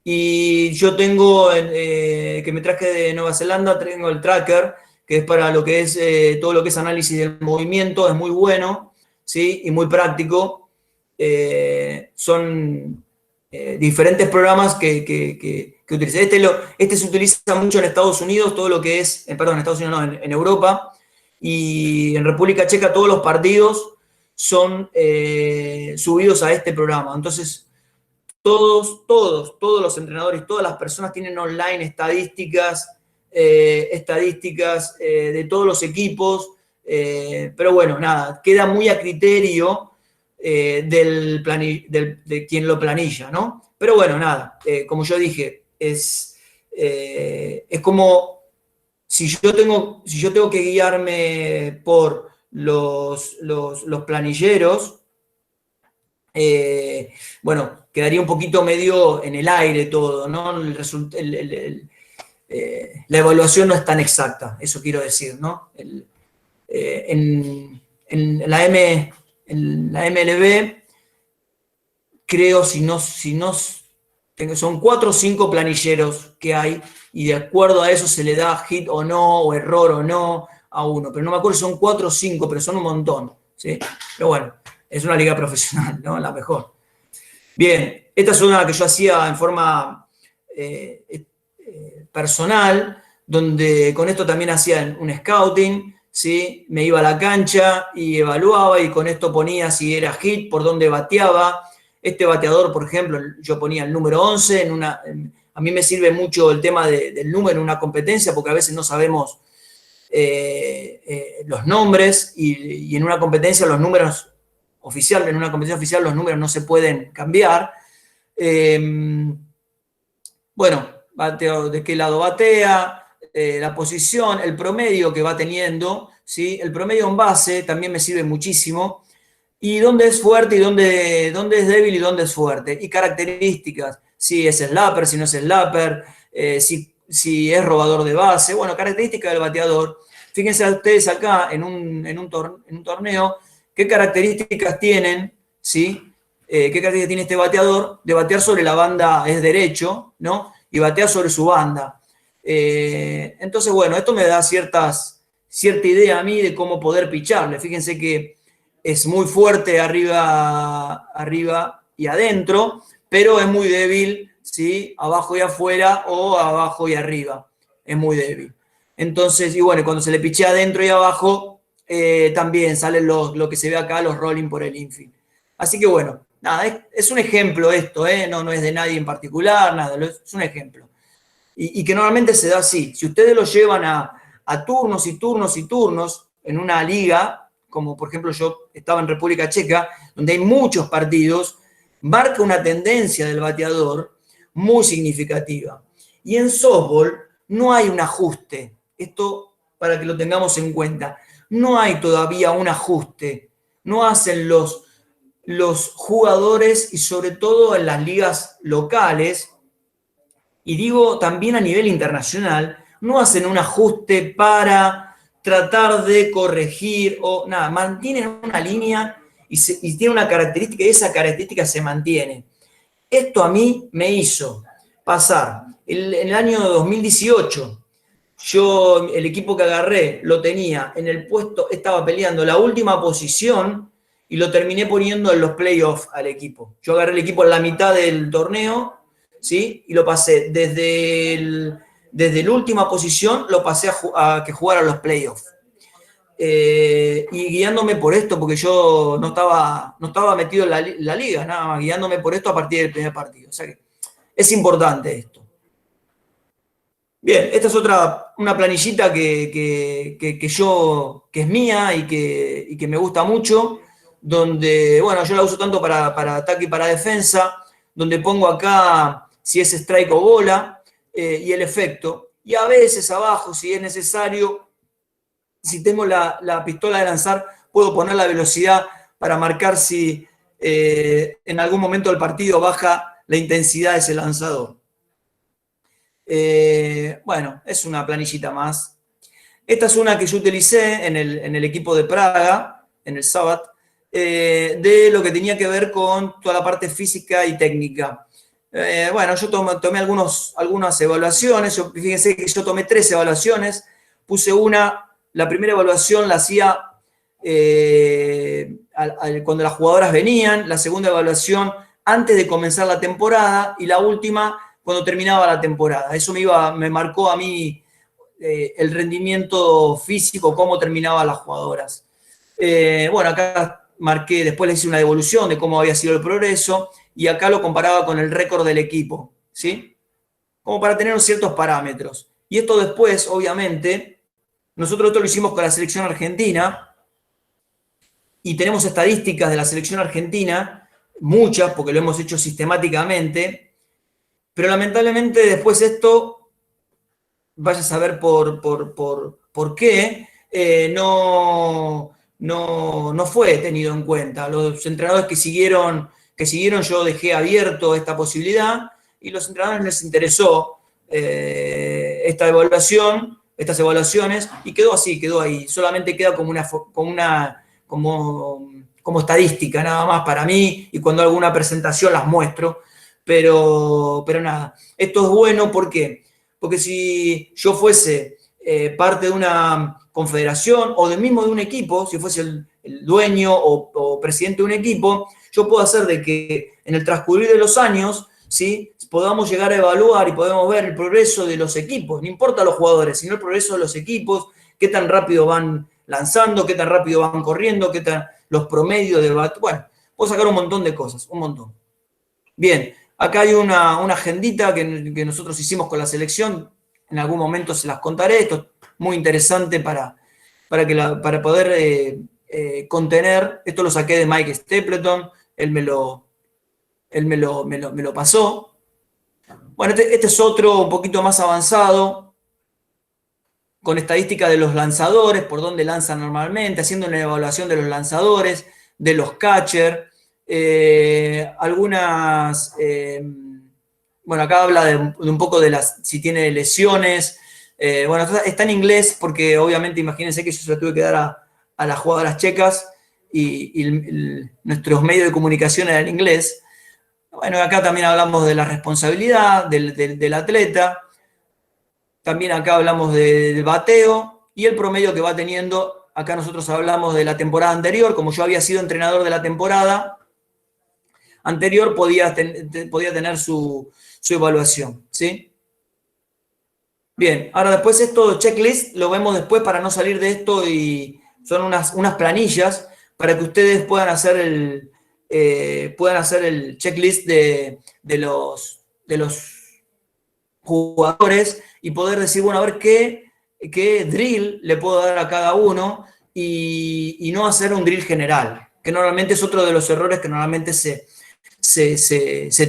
Y yo tengo, que me traje de Nueva Zelanda, tengo el Tracker, que es para lo que es todo lo que es análisis del movimiento, es muy bueno, ¿sí? Y muy práctico. Son diferentes programas que utilicé. Este se utiliza mucho en Estados Unidos, todo lo que es, perdón, en Estados Unidos no, en Europa, y en República Checa todos los partidos son subidos a este programa. Entonces, todos los entrenadores, todas las personas tienen online estadísticas de todos los equipos, pero bueno, nada, queda muy a criterio de quien lo planilla, ¿no? Pero bueno, nada, como yo dije, es como si yo tengo que guiarme por los planilleros, bueno, quedaría un poquito medio en el aire todo, ¿no? La evaluación no es tan exacta, eso quiero decir, ¿no? En la MLB, creo, son 4 o 5 planilleros que hay, y de acuerdo a eso se le da hit o no, o error o no a uno, pero no me acuerdo si son 4 o 5, pero son un montón, ¿sí? Pero bueno, es una liga profesional, ¿no? La mejor. Bien, esta es una que yo hacía en forma personal, donde con esto también hacía un scouting, ¿sí? Me iba a la cancha y evaluaba, y con esto ponía si era hit, por dónde bateaba. Este bateador, por ejemplo, yo ponía el número 11, a mí me sirve mucho el tema del número en una competencia, porque a veces no sabemos los nombres, y en una competencia los números en una competición oficial los números no se pueden cambiar. Bueno, bateo, de qué lado batea, la posición, el promedio que va teniendo, ¿sí? El promedio en base también me sirve muchísimo. Y dónde es fuerte y dónde es débil y dónde es fuerte. Y características, si es slapper, si no es slapper, si es robador de base. Bueno, características del bateador. Fíjense ustedes acá en un torneo qué características tienen, ¿sí? ¿Qué características tiene este bateador? De batear sobre la banda es derecho, ¿no? Y batear sobre su banda. Entonces, bueno, esto me da cierta idea a mí de cómo poder picharle. Fíjense que es muy fuerte arriba y adentro, pero es muy débil, ¿sí? Abajo y afuera, o abajo y arriba. Es muy débil. Entonces, y bueno, cuando se le pichea adentro y abajo, también salen lo que se ve acá, los rolling por el infield. Así que bueno, nada, es un ejemplo esto, no es de nadie en particular, nada, es un ejemplo. Y que normalmente se da así. Si ustedes lo llevan a turnos y turnos y turnos en una liga, como por ejemplo yo estaba en República Checa, donde hay muchos partidos, marca una tendencia del bateador muy significativa. Y en softball no hay un ajuste. Esto para que lo tengamos en cuenta. No hay todavía un ajuste. No hacen los jugadores, y sobre todo en las ligas locales, y digo también a nivel internacional, no hacen un ajuste para tratar de corregir o nada, mantienen una línea y tiene una característica, y esa característica se mantiene. Esto a mí me hizo pasar en el año 2018. Yo, el equipo que agarré, lo tenía en el puesto, estaba peleando la última posición, y lo terminé poniendo en los playoffs al equipo. Yo agarré el equipo en la mitad del torneo, ¿sí? Y lo pasé desde la última posición, lo pasé a que jugara los playoffs. Y guiándome por esto, porque yo no estaba metido en la liga, nada más, guiándome por esto a partir del primer partido. O sea que es importante esto. Bien, esta es una planillita que es mía y que me gusta mucho, donde, bueno, yo la uso tanto para ataque y para defensa, donde pongo acá si es strike o bola y el efecto. Y a veces abajo, si es necesario, si tengo la pistola de lanzar, puedo poner la velocidad para marcar si en algún momento del partido baja la intensidad de ese lanzador. Bueno, es una planillita más. Esta es una que yo utilicé en el equipo de Praga, en el Sabbath, de lo que tenía que ver con toda la parte física y técnica. Bueno, yo tomé algunas evaluaciones. Fíjense que yo tomé 3 evaluaciones. Puse la primera evaluación la hacía cuando las jugadoras venían, la segunda evaluación antes de comenzar la temporada y la última cuando terminaba la temporada. Eso me marcó a mí el rendimiento físico, cómo terminaban las jugadoras. Bueno, acá marqué, después le hice una devolución de cómo había sido el progreso y acá lo comparaba con el récord del equipo, ¿sí? Como para tener ciertos parámetros. Y esto después, obviamente, nosotros esto lo hicimos con la selección argentina y tenemos estadísticas de la selección argentina, muchas, porque lo hemos hecho sistemáticamente, pero lamentablemente después esto, vaya a saber por qué, no fue tenido en cuenta. Los entrenadores que siguieron, yo dejé abierto esta posibilidad y los entrenadores les interesó esta evaluación, estas evaluaciones, y quedó así, quedó ahí. Solamente queda como estadística nada más para mí, y cuando hago alguna presentación las muestro, pero nada. Esto es bueno, ¿por qué? Porque si yo fuese parte de una confederación o mismo de un equipo, si fuese el dueño o presidente de un equipo, yo puedo hacer de que en el transcurrir de los años, ¿sí?, podamos llegar a evaluar y podemos ver el progreso de los equipos, no importa los jugadores, sino el progreso de los equipos, qué tan rápido van lanzando, qué tan rápido van corriendo, qué tan los promedios de bat. Bueno, puedo sacar un montón de cosas, un montón. Bien, acá hay una agendita que nosotros hicimos con la selección, en algún momento se las contaré, esto es muy interesante para poder contener. Esto lo saqué de Mike Stapleton, él me lo pasó. Bueno, este es otro un poquito más avanzado, con estadística de los lanzadores, por dónde lanzan normalmente, haciendo una evaluación de los lanzadores, de los catchers, algunas, bueno, acá habla de un poco de si tiene lesiones. Bueno, está en inglés porque obviamente imagínense que yo se lo tuve que dar a las jugadoras checas y nuestros medios de comunicación eran en inglés. Bueno, acá también hablamos de la responsabilidad del atleta. También acá hablamos del bateo y el promedio que va teniendo. Acá nosotros hablamos de la temporada anterior. Como yo había sido entrenador de la temporada anterior, podía tener su evaluación, ¿sí? Bien, ahora después esto, checklist, lo vemos después para no salir de esto, y son unas planillas para que ustedes puedan hacer el checklist de los jugadores y poder decir, bueno, a ver qué drill le puedo dar a cada uno y no hacer un drill general, que normalmente es otro de los errores que normalmente se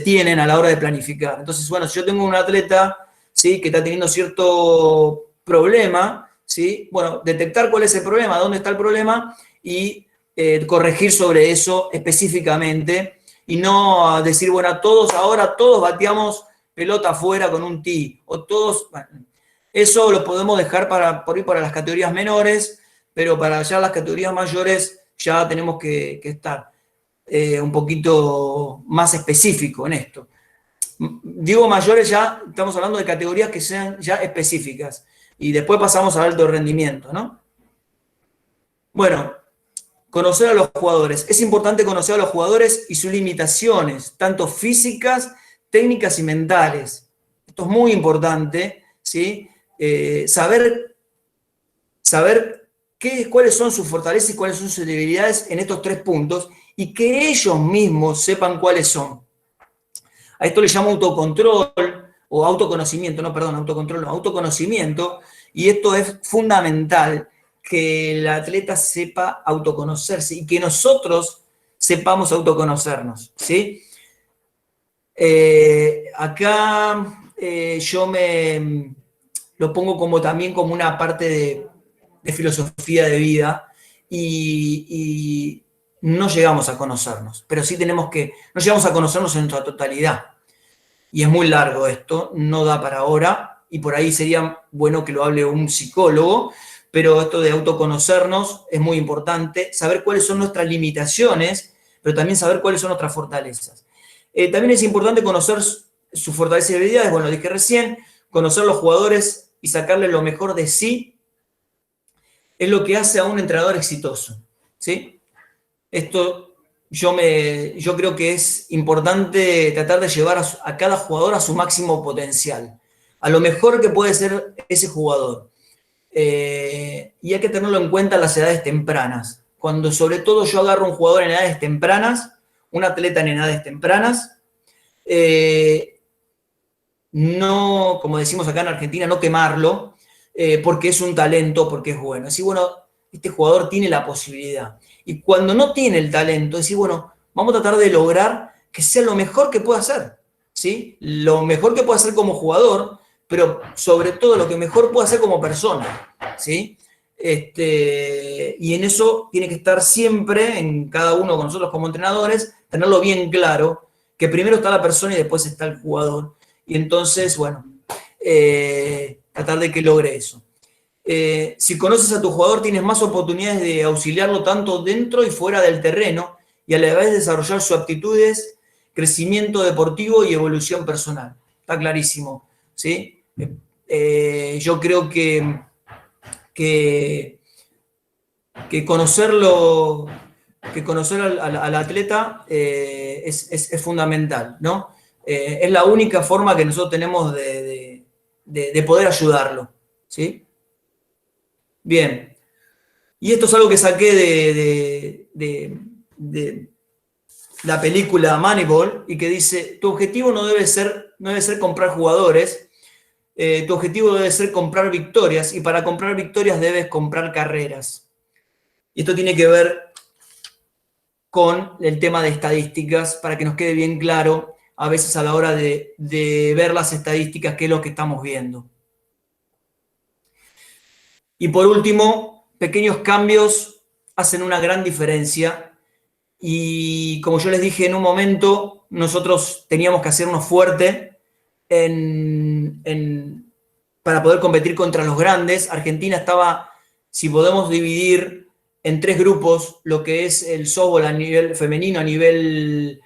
tienen a la hora de planificar. Entonces, bueno, si yo tengo un atleta, ¿sí?, que está teniendo cierto problema, ¿sí?, bueno, detectar cuál es el problema, dónde está el problema y corregir sobre eso específicamente y no decir, bueno, ahora todos bateamos pelota afuera con un tee, o todos, bueno, eso lo podemos dejar por ir para las categorías menores, pero para ya las categorías mayores ya tenemos que estar un poquito más específico en esto. Digo mayores, ya estamos hablando de categorías que sean ya específicas, y después pasamos al alto rendimiento, ¿no? Bueno, conocer a los jugadores. Es importante conocer a los jugadores y sus limitaciones, tanto físicas, técnicas y mentales. Esto es muy importante, ¿sí? Saber cuáles son sus fortalezas y cuáles son sus debilidades en estos 3 puntos y que ellos mismos sepan cuáles son. A esto le llamo autocontrol o autoconocimiento, no, perdón, autocontrol, no, autoconocimiento, y esto es fundamental, que el atleta sepa autoconocerse y que nosotros sepamos autoconocernos, ¿sí? Acá yo lo pongo como también como una parte de filosofía de vida y no llegamos a conocernos, pero sí no llegamos a conocernos en nuestra totalidad. Y es muy largo esto, no da para ahora, y por ahí sería bueno que lo hable un psicólogo, pero esto de autoconocernos es muy importante, saber cuáles son nuestras limitaciones, pero también saber cuáles son nuestras fortalezas. También es importante conocer sus fortalezas y debilidades, bueno, dije recién, conocer los jugadores y sacarle lo mejor de sí, es lo que hace a un entrenador exitoso, ¿sí? Esto yo creo que es importante tratar de llevar a cada jugador a su máximo potencial, a lo mejor que puede ser ese jugador. Y hay que tenerlo en cuenta en las edades tempranas. Cuando sobre todo yo agarro un jugador en edades tempranas, un atleta en edades tempranas, no, como decimos acá en Argentina, no quemarlo, porque es un talento, porque es bueno. Decir, bueno, este jugador tiene la posibilidad. Y cuando no tiene el talento, decir, bueno, vamos a tratar de lograr que sea lo mejor que pueda hacer, ¿sí? Lo mejor que pueda hacer como jugador, pero sobre todo lo que mejor pueda hacer como persona, ¿sí? Y en eso tiene que estar siempre, en cada uno con nosotros como entrenadores, tenerlo bien claro, que primero está la persona y después está el jugador. Y entonces, bueno, tratar de que logre eso. Si conoces a tu jugador, tienes más oportunidades de auxiliarlo tanto dentro y fuera del terreno y a la vez desarrollar sus aptitudes, crecimiento deportivo y evolución personal. Está clarísimo, ¿sí? Yo creo que conocerlo, que conocer al atleta es fundamental, ¿no? Es la única forma que nosotros tenemos de poder ayudarlo, ¿sí? Bien. Y esto es algo que saqué de la película Moneyball y que dice, tu objetivo no debe ser comprar jugadores, tu objetivo debe ser comprar victorias y para comprar victorias debes comprar carreras. Y esto tiene que ver con el tema de estadísticas para que nos quede bien claro a veces a la hora de ver las estadísticas qué es lo que estamos viendo. Y por último, pequeños cambios hacen una gran diferencia y como yo les dije en un momento, nosotros teníamos que hacernos fuerte para poder competir contra los grandes. Argentina estaba, si podemos dividir en 3 grupos, lo que es el softball a nivel femenino, a nivel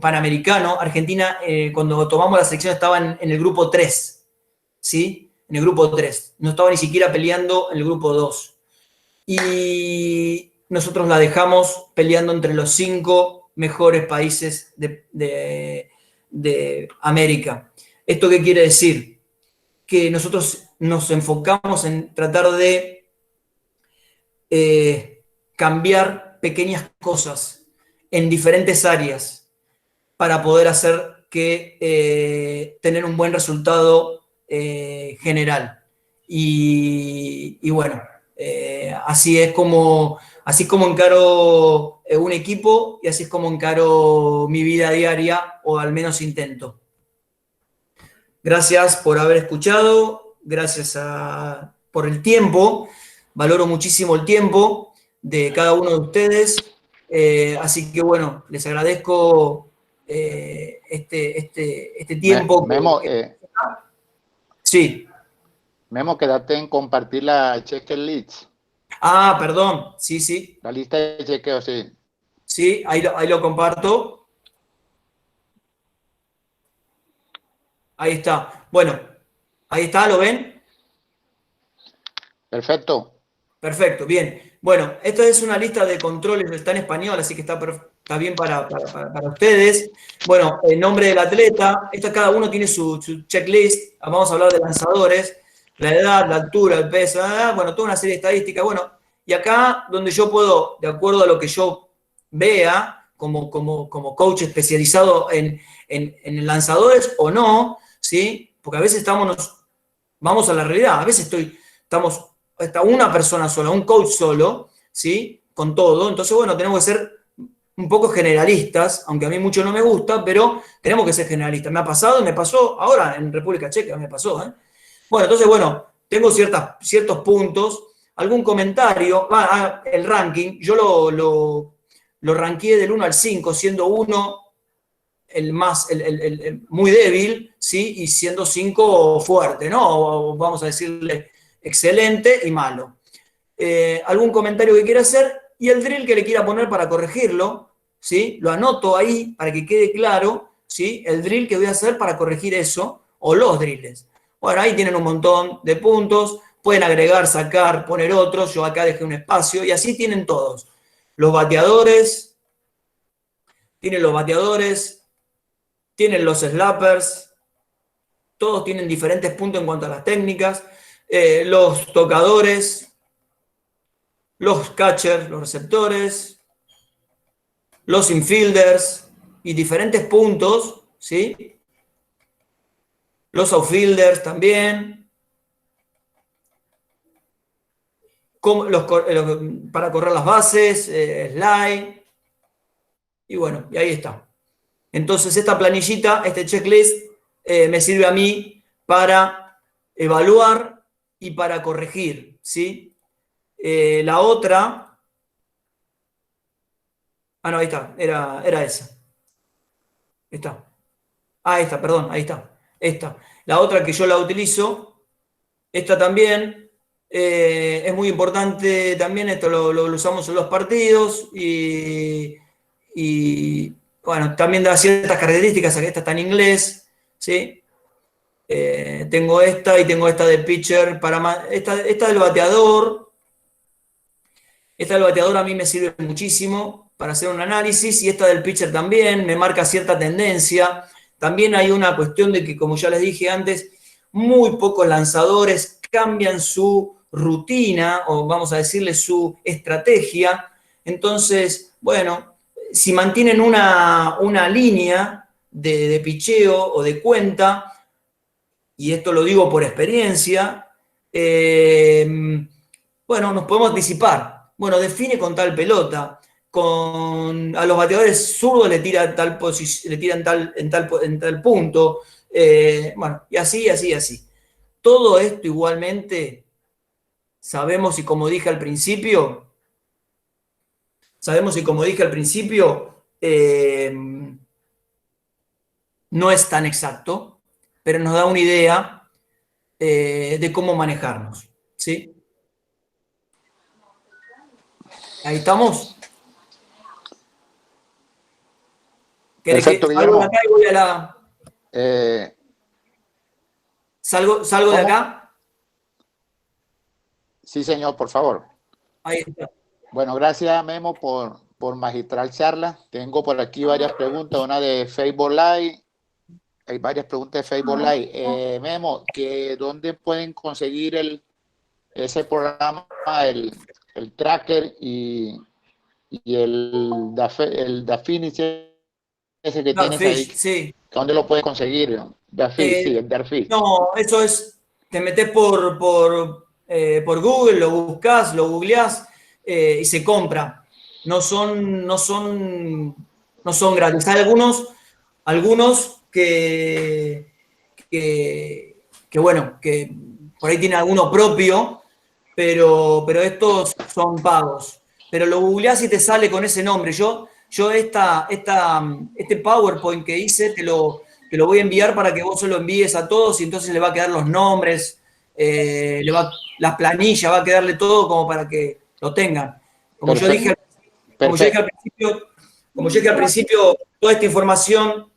panamericano. Argentina, cuando tomamos la selección, estaba en el grupo 3, ¿sí? En el grupo 3. No estaba ni siquiera peleando en el grupo 2. Y nosotros la dejamos peleando entre los 5 mejores países de América. ¿Esto qué quiere decir? Que nosotros nos enfocamos en tratar de cambiar pequeñas cosas en diferentes áreas para poder hacer que tener un buen resultado general. Y bueno, así es como encaro un equipo y así es como encaro mi vida diaria, o al menos intento. Gracias por haber escuchado, gracias por el tiempo, valoro muchísimo el tiempo de cada uno de ustedes, así que bueno, les agradezco este tiempo. Memo, sí. Memo, quédate en compartir la checklist. Ah, perdón, sí. La lista de chequeo, sí. Sí, ahí lo comparto. Ahí está. Bueno, ahí está, ¿lo ven? Perfecto. Perfecto, bien. Bueno, esta es una lista de controles, está en español, así que está está bien para ustedes. Bueno, el nombre del atleta, cada uno tiene su checklist. Vamos a hablar de lanzadores, la edad, la altura, el peso, bueno, toda una serie de estadísticas. Bueno, y acá donde yo puedo, de acuerdo a lo que yo vea como coach especializado en lanzadores o no, ¿sí? Porque a veces vamos a la realidad, a veces está una persona sola, un coach solo, ¿sí? Con todo. Entonces, bueno, tenemos que ser un poco generalistas, aunque a mí mucho no me gusta, pero tenemos que ser generalistas. Me ha pasado y me pasó ahora en República Checa, me pasó, ¿eh? Bueno, entonces, bueno, tengo ciertos puntos. ¿Algún comentario? El ranking, yo lo ranqueé del 1 al 5, siendo 1 el muy débil, ¿sí? Y siendo 5 fuerte, ¿no? O vamos a decirle excelente y malo. ¿Algún comentario que quiera hacer? Y el drill que le quiera poner para corregirlo, ¿sí? Lo anoto ahí para que quede claro, ¿sí? El drill que voy a hacer para corregir eso, o los drills. Bueno, ahí tienen un montón de puntos, pueden agregar, sacar, poner otros, yo acá dejé un espacio, y así tienen todos. Los bateadores, tienen los slappers, todos tienen diferentes puntos en cuanto a las técnicas, los tocadores, los catchers, los receptores, los infielders y diferentes puntos, ¿sí? Los outfielders también, para correr las bases, slide, y bueno, y ahí está. Entonces esta planillita, este checklist, me sirve a mí para evaluar y para corregir, ¿sí? La otra... no, ahí está, era esa. Está. Esta, perdón, ahí está. Esta. La otra que yo la utilizo, esta también, es muy importante también, esto lo usamos en los partidos y bueno, también da ciertas características, esta está en inglés, ¿sí? Tengo esta y tengo esta de pitcher, esta del bateador. Esta del bateador a mí me sirve muchísimo para hacer un análisis y esta del pitcher también me marca cierta tendencia. También hay una cuestión de que, como ya les dije antes, muy pocos lanzadores cambian su rutina o vamos a decirle su estrategia. Entonces, bueno, si mantienen una línea de picheo o de cuenta, y esto lo digo por experiencia, bueno, nos podemos disipar. Bueno, define con tal pelota. A los bateadores zurdos le tira en tal punto. Bueno, y así. Todo esto igualmente sabemos y como dije al principio, no es tan exacto, pero nos da una idea de cómo manejarnos, ¿sí? Ahí estamos. Perfecto, salgo de acá y voy a la... ¿Salgo de acá? Sí, señor, por favor. Ahí está. Bueno, gracias, Memo, por magistral charla. Tengo por aquí varias preguntas, una de Facebook Live. Hay varias preguntas de Facebook Live. Memo, ¿dónde pueden conseguir ese programa, el tracker y el Dafinish ese que tienes ahí? Sí. ¿Dónde lo puedes conseguir? Sí, el Darfish. No, eso es, te metes por Google, lo buscas, lo googleás y se compra. No son gratis. Hay algunos que bueno, que por ahí tienen alguno propio, pero estos son pagos. Pero lo googleás y te sale con ese nombre. Yo este PowerPoint que hice te lo voy a enviar para que vos se lo envíes a todos y entonces le va a quedar los nombres, las planillas, va a quedarle todo como para que lo tengan. Como yo dije al principio, toda esta información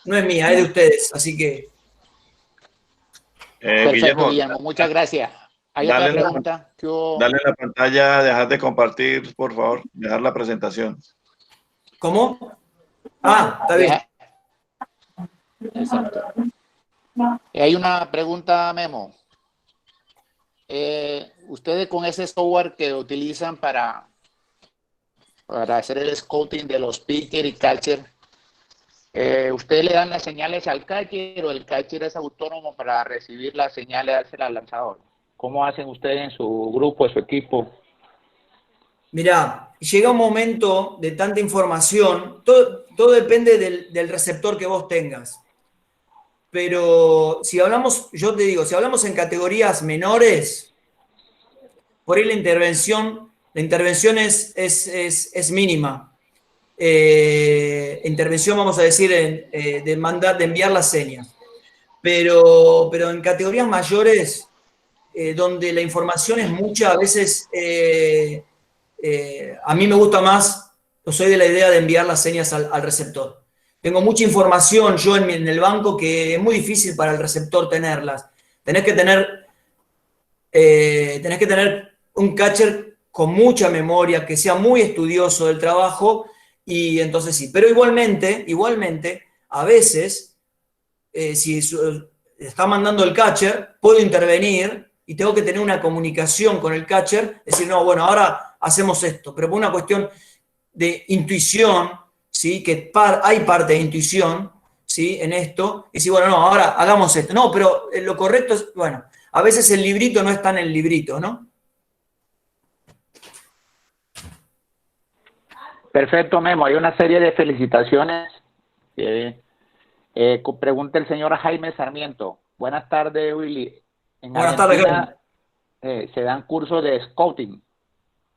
no es mía, es de ustedes, así que... Perfecto, Guillermo, muchas gracias. ¿Hay otra pregunta? Dale la pantalla, dejar de compartir, por favor, dejar la presentación. ¿Cómo? Ah, está bien. Exacto. Hay una pregunta, Memo. Ustedes con ese software que utilizan para hacer el scouting de los pitcher y catcher, ¿ustedes le dan las señales al catcher o el catcher es autónomo para recibir las señales y dárselas al lanzador? ¿Cómo hacen ustedes en su grupo, en su equipo? Mirá, llega un momento de tanta información, todo depende del receptor que vos tengas. Pero si hablamos, yo te digo, si hablamos en categorías menores, por ahí la intervención es mínima. Intervención, vamos a decir, de enviar las señas. Pero en categorías mayores, donde la información es mucha, a veces a mí me gusta más, yo soy de la idea de enviar las señas al receptor. Tengo mucha información yo en el banco que es muy difícil para el receptor tenerlas. Tenés que tener un catcher con mucha memoria, que sea muy estudioso del trabajo, y entonces sí. Pero igualmente, a veces, si está mandando el catcher, puedo intervenir y tengo que tener una comunicación con el catcher, decir, no, bueno, ahora hacemos esto, pero por una cuestión de intuición, ¿sí? Que hay parte de intuición, ¿sí? En esto, y decir, bueno, no, ahora hagamos esto. No, pero lo correcto es, bueno, a veces el librito no está en el librito, ¿no? Perfecto, Memo. Hay una serie de felicitaciones. Pregunta el señor Jaime Sarmiento. Buenas tardes, Willy. En Buenas Argentina tardes. se dan cursos de scouting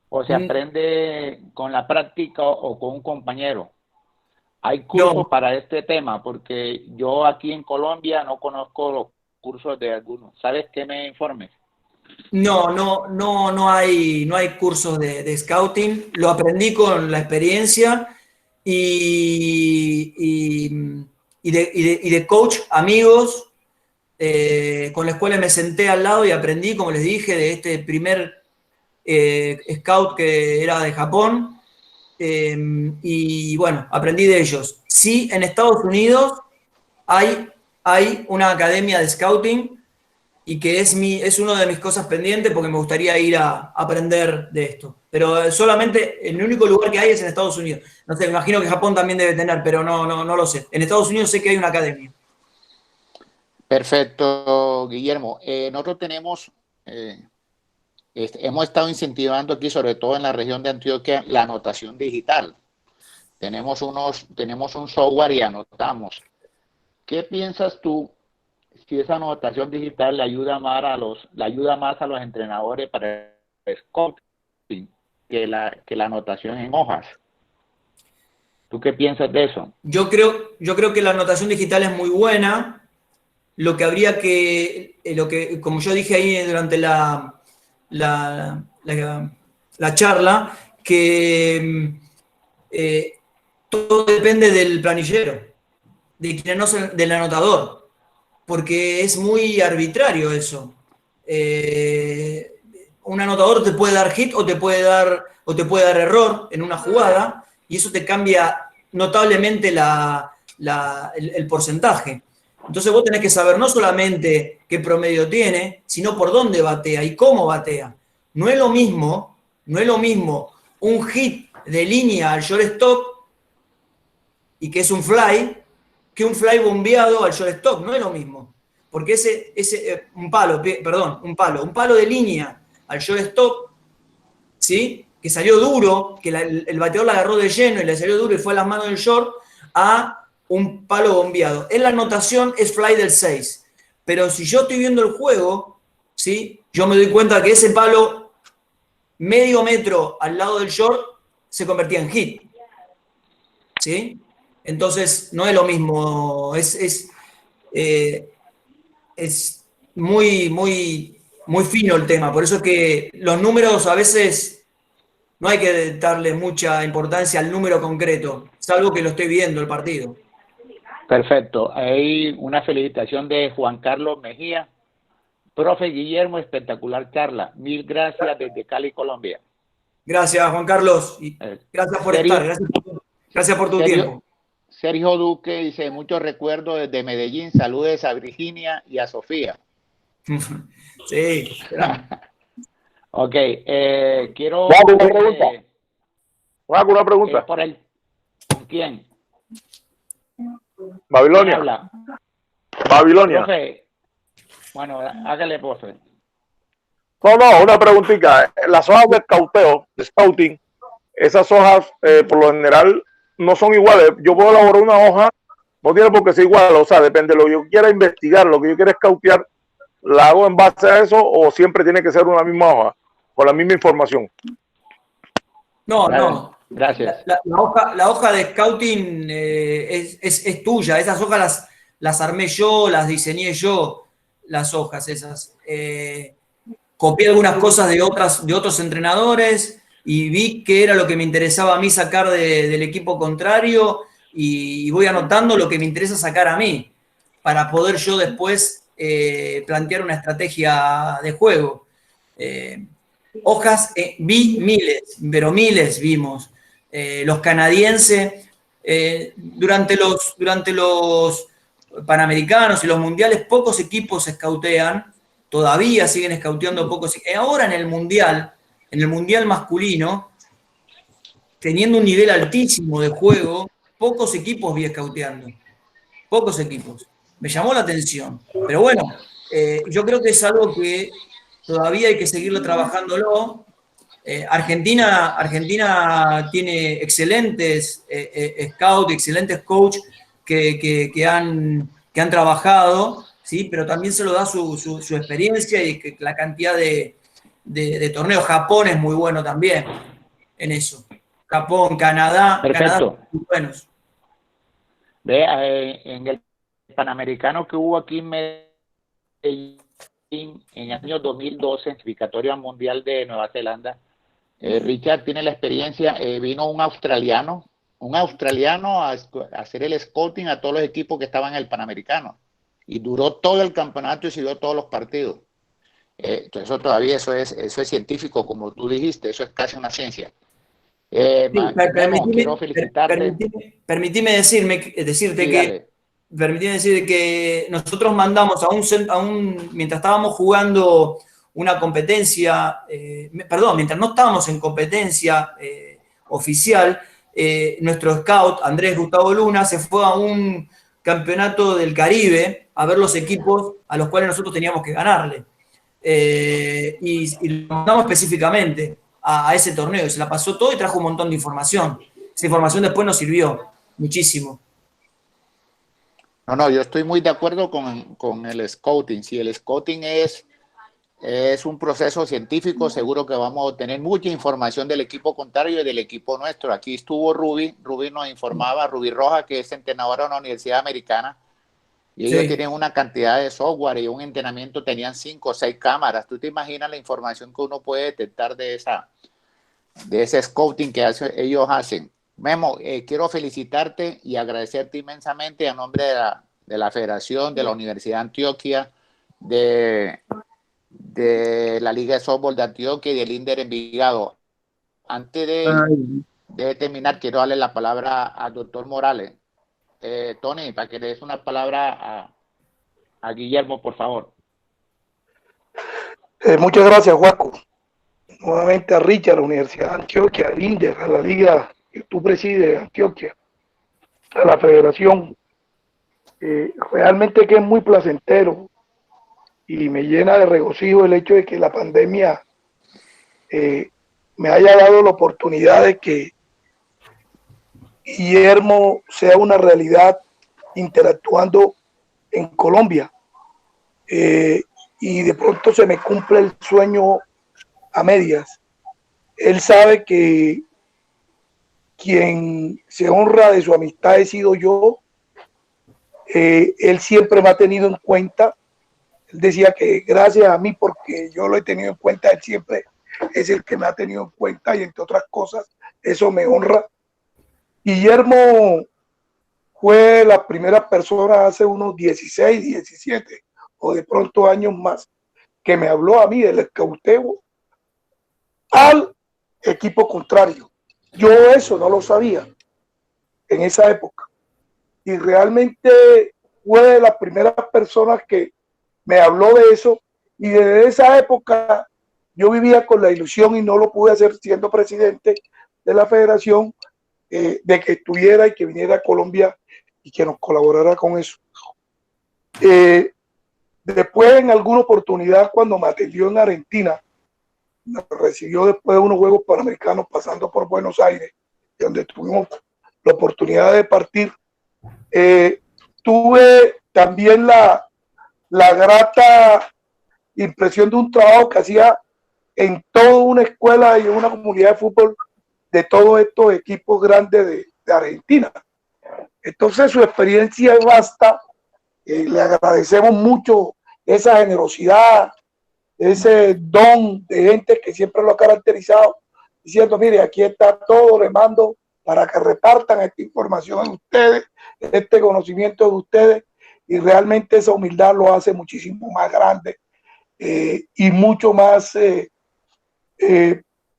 o se aprende con la práctica o con un compañero. ¿Hay cursos para este tema? Porque yo aquí en Colombia no conozco los cursos de algunos. ¿Sabes qué me informes? No hay cursos de scouting. Lo aprendí con la experiencia y de coach, amigos, con los cuales me senté al lado y aprendí, como les dije, de este primer scout que era de Japón. Y bueno, aprendí de ellos. Sí, en Estados Unidos hay una academia de scouting y que es una de mis cosas pendientes porque me gustaría ir a aprender de esto. Pero solamente el único lugar que hay es en Estados Unidos. No sé, me imagino que Japón también debe tener, pero no lo sé. En Estados Unidos sé que hay una academia. Perfecto, Guillermo. Nosotros tenemos, hemos estado incentivando aquí, sobre todo en la región de Antioquia, la anotación digital. Tenemos un software y anotamos. ¿Qué piensas tú si esa anotación digital le ayuda más a los entrenadores para el scouting que la anotación en hojas? ¿Tú qué piensas de eso? Yo creo que la anotación digital es muy buena. Lo que habría como yo dije ahí durante la charla, que todo depende del planillero, del anotador, porque es muy arbitrario eso. Un anotador te puede dar hit o te puede dar error en una jugada, y eso te cambia notablemente el porcentaje. Entonces vos tenés que saber no solamente qué promedio tiene, sino por dónde batea y cómo batea. No es lo mismo un hit de línea al shortstop y que es un fly, que un fly bombeado al shortstop. No es lo mismo. Porque un palo de línea al shortstop, ¿sí? Que salió duro, que el bateador la agarró de lleno y le salió duro y fue a las manos del short, a un palo bombeado. En la anotación es fly del 6. Pero si yo estoy viendo el juego, ¿sí? Yo me doy cuenta que ese palo medio metro al lado del short se convertía en hit. ¿Sí? Entonces no es lo mismo. Es muy fino el tema. Por eso es que los números a veces no hay que darle mucha importancia al número concreto, salvo que lo estoy viendo el partido. Perfecto. Hay una felicitación de Juan Carlos Mejía. Profe Guillermo, espectacular charla. Mil gracias desde Cali, Colombia. Gracias, Juan Carlos. Y gracias por estar. Gracias por Gracias por tu tiempo. Sergio Duque dice, muchos recuerdos desde Medellín, saludes a Virginia y a Sofía. Sí. Ok, quiero... Juaco, una pregunta. Juaco, una pregunta. ¿Con quién? Babilonia. ¿Quién habla? Babilonia. Profe, bueno, hágale, profe. No, una preguntita. Las hojas de escauteo, de scouting, esas hojas por lo general no son iguales. Yo puedo elaborar una hoja, no tiene por qué ser igual, o sea, depende de lo que yo quiera investigar, lo que yo quiera escautear, ¿la hago en base a eso o siempre tiene que ser una misma hoja, con la misma información? No. Gracias. La hoja de scouting es tuya. Esas hojas las armé yo, las diseñé yo, las hojas esas. Copié algunas cosas de otros entrenadores y vi qué era lo que me interesaba a mí sacar del equipo contrario y voy anotando lo que me interesa sacar a mí para poder yo después plantear una estrategia de juego. Hojas, vi miles, pero miles vimos. Los canadienses, durante los Panamericanos y los Mundiales, pocos equipos escautean, todavía siguen escauteando pocos. Ahora en el Mundial masculino, teniendo un nivel altísimo de juego, pocos equipos vi escauteando. Pocos equipos. Me llamó la atención. Pero bueno, yo creo que es algo que todavía hay que seguirlo trabajándolo. Argentina tiene excelentes scouts, excelentes coach que han trabajado, ¿sí? Pero también se lo da su experiencia y la cantidad de torneos. Japón es muy bueno también en eso. Japón, Canadá, Perfecto. Canadá muy buenos. En el Panamericano que hubo aquí en Medellín en el año 2012, clasificatoria mundial de Nueva Zelanda, Richard tiene la experiencia, vino un australiano a hacer el scouting a todos los equipos que estaban en el Panamericano y duró todo el campeonato y siguió todos los partidos. Entonces eso todavía, eso es científico, como tú dijiste, eso es casi una ciencia. Quiero felicitarte. Permitime decirte que nosotros mandamos mientras estábamos jugando una competencia, mientras no estábamos en competencia oficial, nuestro scout, Andrés Gustavo Luna, se fue a un campeonato del Caribe a ver los equipos a los cuales nosotros teníamos que ganarle. Y lo mandamos específicamente a ese torneo, y se la pasó todo y trajo un montón de información. Esa información después nos sirvió muchísimo. No, yo estoy muy de acuerdo con el scouting. Si el scouting es un proceso científico, seguro que vamos a obtener mucha información del equipo contrario y del equipo nuestro. Aquí estuvo Ruby nos informaba, Ruby Roja, que es entrenadora de una universidad americana, y ellos tienen una cantidad de software y un entrenamiento, tenían 5 o 6 cámaras. ¿Tú te imaginas la información que uno puede detectar de ese scouting que ellos hacen? Memo, quiero felicitarte y agradecerte inmensamente a nombre de la Federación, de la Universidad de Antioquia, de la Liga de Softball de Antioquia y del INDER Envigado. Antes de terminar, quiero darle la palabra al doctor Morales. Tony, para que le des una palabra a Guillermo, por favor. Muchas gracias, Juaco. Nuevamente a Richard, a la Universidad de Antioquia, al INDER, a la Liga que tú presides de Antioquia, a la Federación. Realmente que es muy placentero y me llena de regocijo el hecho de que la pandemia me haya dado la oportunidad de que Guillermo sea una realidad interactuando en Colombia. Y de pronto se me cumple el sueño a medias. Él sabe que quien se honra de su amistad he sido yo. Él siempre me ha tenido en cuenta. Él decía que gracias a mí, porque yo lo he tenido en cuenta, él siempre es el que me ha tenido en cuenta, y entre otras cosas, eso me honra. Guillermo fue la primera persona hace unos 16, 17 o de pronto años más que me habló a mí del escauteo al equipo contrario. Yo eso no lo sabía. en esa época. Y realmente fue de las primeras personas que me habló de eso. Y desde esa época yo vivía con la ilusión, y no lo pude hacer siendo presidente de la federación, de que estuviera y que viniera a Colombia y que nos colaborara con eso. Después, en alguna oportunidad, cuando me atendió en Argentina, me recibió después de unos Juegos Panamericanos pasando por Buenos Aires, donde tuvimos la oportunidad de partir. Tuve también la grata impresión de un trabajo que hacía en toda una escuela y en una comunidad de fútbol de todos estos equipos grandes de Argentina. Entonces su experiencia es vasta. Le agradecemos mucho esa generosidad, ese don de gente que siempre lo ha caracterizado, diciendo, mire, aquí está todo, le mando para que repartan esta información de ustedes, este conocimiento de ustedes, y realmente esa humildad lo hace muchísimo más grande y mucho más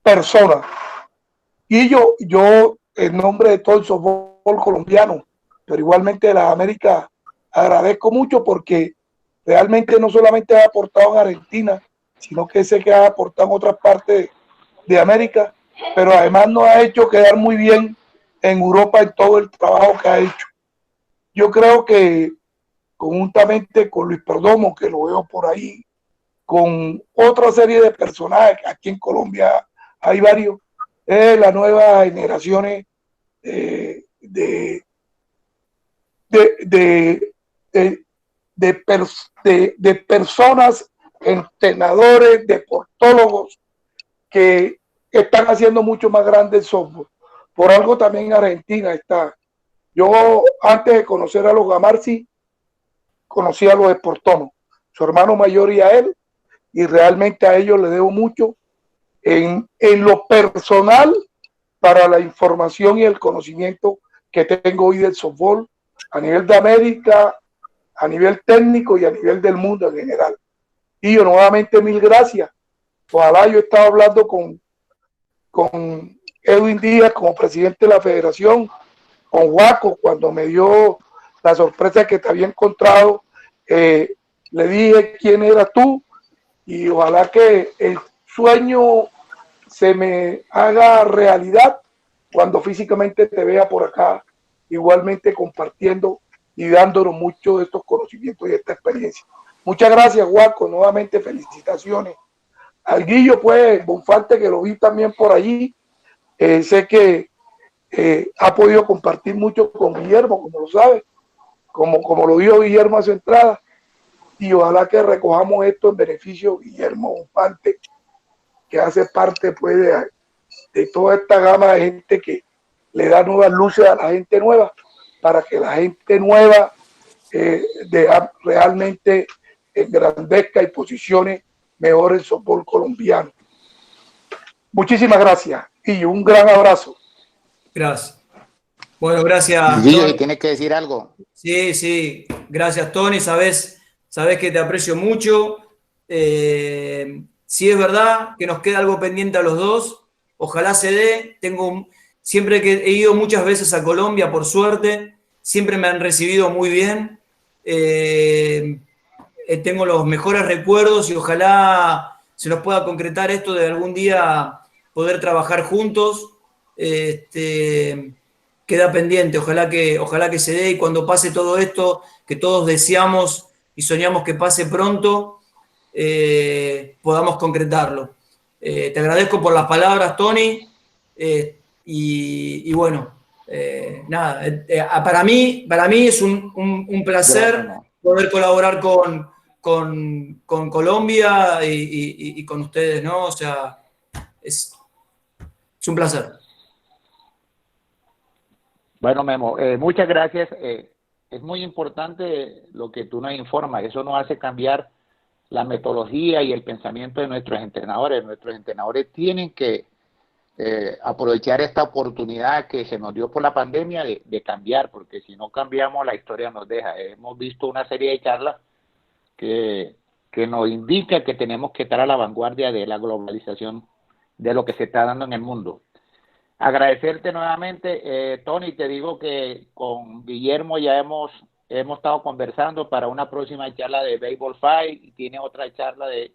persona. Y yo, en nombre de todo el softball colombiano, pero igualmente de las Américas, agradezco mucho, porque realmente no solamente ha aportado en Argentina, sino que sé que ha aportado en otras partes de América, pero además nos ha hecho quedar muy bien en Europa en todo el trabajo que ha hecho. Yo creo que conjuntamente con Luis Perdomo, que lo veo por ahí, con otra serie de personajes, aquí en Colombia hay varios, las nuevas generaciones de, de, de, de personas, entrenadores, deportólogos, que están haciendo mucho más grande el softball. Por algo también Argentina está. Yo, antes de conocer a los Gamarzi, conocí a los Sportono, su hermano mayor y a él, y realmente a ellos le debo mucho en lo personal, para la información y el conocimiento que tengo hoy del softball a nivel de América, a nivel técnico y a nivel del mundo en general. Y yo nuevamente mil gracias. Ojalá. Yo estaba hablando con Edwin Díaz como presidente de la federación, con Juaco, cuando me dio la sorpresa que te había encontrado, le dije quién eras tú, y ojalá que el sueño se me haga realidad cuando físicamente te vea por acá, igualmente compartiendo y dándonos mucho de estos conocimientos y esta experiencia. Muchas gracias, Juaco, nuevamente felicitaciones. Al Guillo, pues, Bonfante, que lo vi también por allí, sé que ha podido compartir mucho con Guillermo, como lo sabe, como lo dijo Guillermo a su entrada, y ojalá que recojamos esto en beneficio de Guillermo Bonfante, que hace parte, pues, de toda esta gama de gente que le da nuevas luces a la gente nueva, para que la gente nueva realmente engrandezca y posicione mejor el softball colombiano. Muchísimas gracias y un gran abrazo. Gracias. Bueno, gracias. Guillo, si tienes que decir algo. Sí, sí. Gracias, Tony. Sabes que te aprecio mucho. Sí, es verdad que nos queda algo pendiente a los dos. Ojalá se dé. Siempre que he ido muchas veces a Colombia, por suerte, siempre me han recibido muy bien. Tengo los mejores recuerdos y ojalá se nos pueda concretar esto de algún día poder trabajar juntos. Queda pendiente, ojalá que se dé, y cuando pase todo esto que todos deseamos y soñamos que pase pronto, podamos concretarlo. Te agradezco por las palabras, Tony, y bueno, nada, para mí es un placer poder colaborar con Colombia y con ustedes, ¿no? O sea, es un placer. Bueno, Memo, muchas gracias. Es muy importante lo que tú nos informas. Eso nos hace cambiar la metodología y el pensamiento de nuestros entrenadores. Nuestros entrenadores tienen que aprovechar esta oportunidad que se nos dio por la pandemia de cambiar, porque si no cambiamos, la historia nos deja. Hemos visto una serie de charlas que nos indica que tenemos que estar a la vanguardia de la globalización, de lo que se está dando en el mundo. Agradecerte nuevamente, Tony. Te digo que con Guillermo ya hemos estado conversando para una próxima charla de Baseball Fight, y tiene otra charla de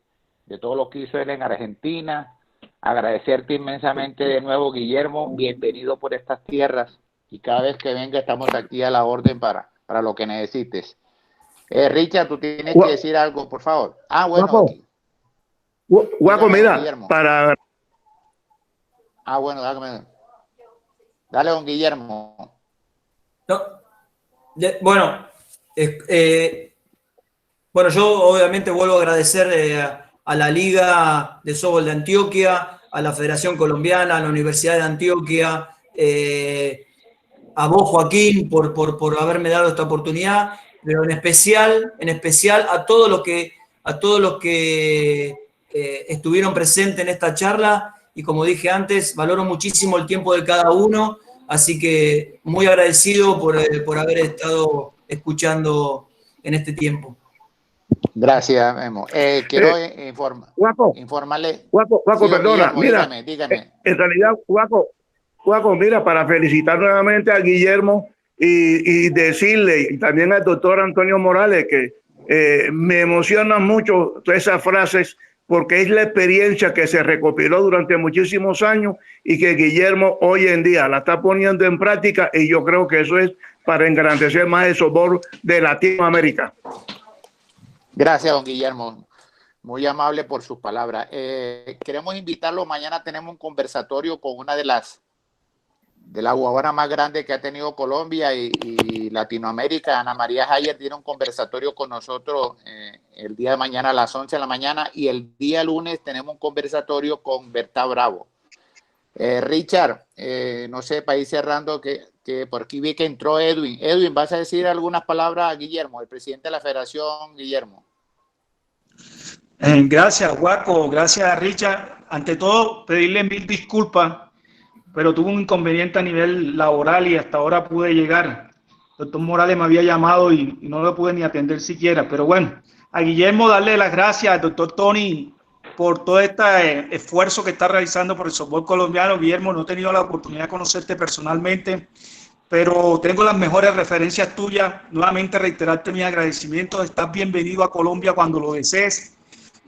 todo lo que hizo él en Argentina. Agradecerte inmensamente de nuevo, Guillermo. Bienvenido por estas tierras, y cada vez que venga estamos aquí a la orden para lo que necesites. Richard, tú tienes que decir algo, por favor. Bueno. Guaco, mira, Guillermo. para... Bueno, dale, don Guillermo. No, bueno, bueno, yo obviamente vuelvo a agradecer a la Liga de Softball de Antioquia, a la Federación Colombiana, a la Universidad de Antioquia, a vos, Joaquín, por haberme dado esta oportunidad, pero en especial a todos los que estuvieron presentes en esta charla. Y como dije antes, valoro muchísimo el tiempo de cada uno, así que muy agradecido por haber estado escuchando en este tiempo. Gracias, Memo. Quiero informarle. Guaco, Sí, perdona, Guillermo, mira, dígame. En realidad, Guaco, mira, para felicitar nuevamente a Guillermo y decirle, y también al doctor Antonio Morales, que me emocionan mucho todas esas frases, porque es la experiencia que se recopiló durante muchísimos años y que Guillermo hoy en día la está poniendo en práctica, y yo creo que eso es para engrandecer más el softball de Latinoamérica. Gracias, don Guillermo. Muy amable por sus palabras. Queremos invitarlo. Mañana tenemos un conversatorio con una de las jugadoras más grandes que ha tenido Colombia y Latinoamérica. Ana María Hayer tiene un conversatorio con nosotros el día de mañana a las 11 de la mañana, y el día lunes tenemos un conversatorio con Berta Bravo. Richard, no sé, para ir cerrando, que por aquí vi que entró Edwin. Edwin, ¿vas a decir algunas palabras a Guillermo, el presidente de la federación, Guillermo? Gracias, Guaco. Gracias, Richard. Ante todo, pedirle mil disculpas, pero tuve un inconveniente a nivel laboral y hasta ahora pude llegar. El doctor Morales me había llamado y no lo pude ni atender siquiera. Pero bueno, a Guillermo darle las gracias al doctor Tony por todo este esfuerzo que está realizando por el softball colombiano. Guillermo, no he tenido la oportunidad de conocerte personalmente, pero tengo las mejores referencias tuyas. Nuevamente reiterarte mi agradecimiento. Estás bienvenido a Colombia cuando lo desees.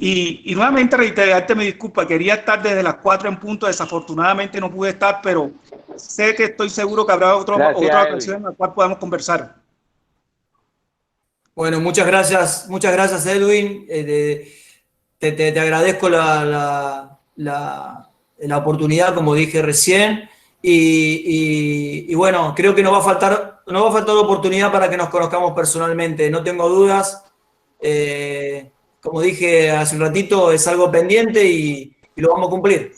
Y nuevamente reiterarte mi disculpa. Quería estar desde las 4 en punto. Desafortunadamente no pude estar, pero sé que estoy seguro que habrá otra ocasión en la cual podamos conversar. Bueno, muchas gracias, Edwin. Te agradezco la oportunidad, como dije recién. Y bueno, creo que no va a faltar oportunidad para que nos conozcamos personalmente. No tengo dudas. Como dije hace un ratito, es algo pendiente y lo vamos a cumplir.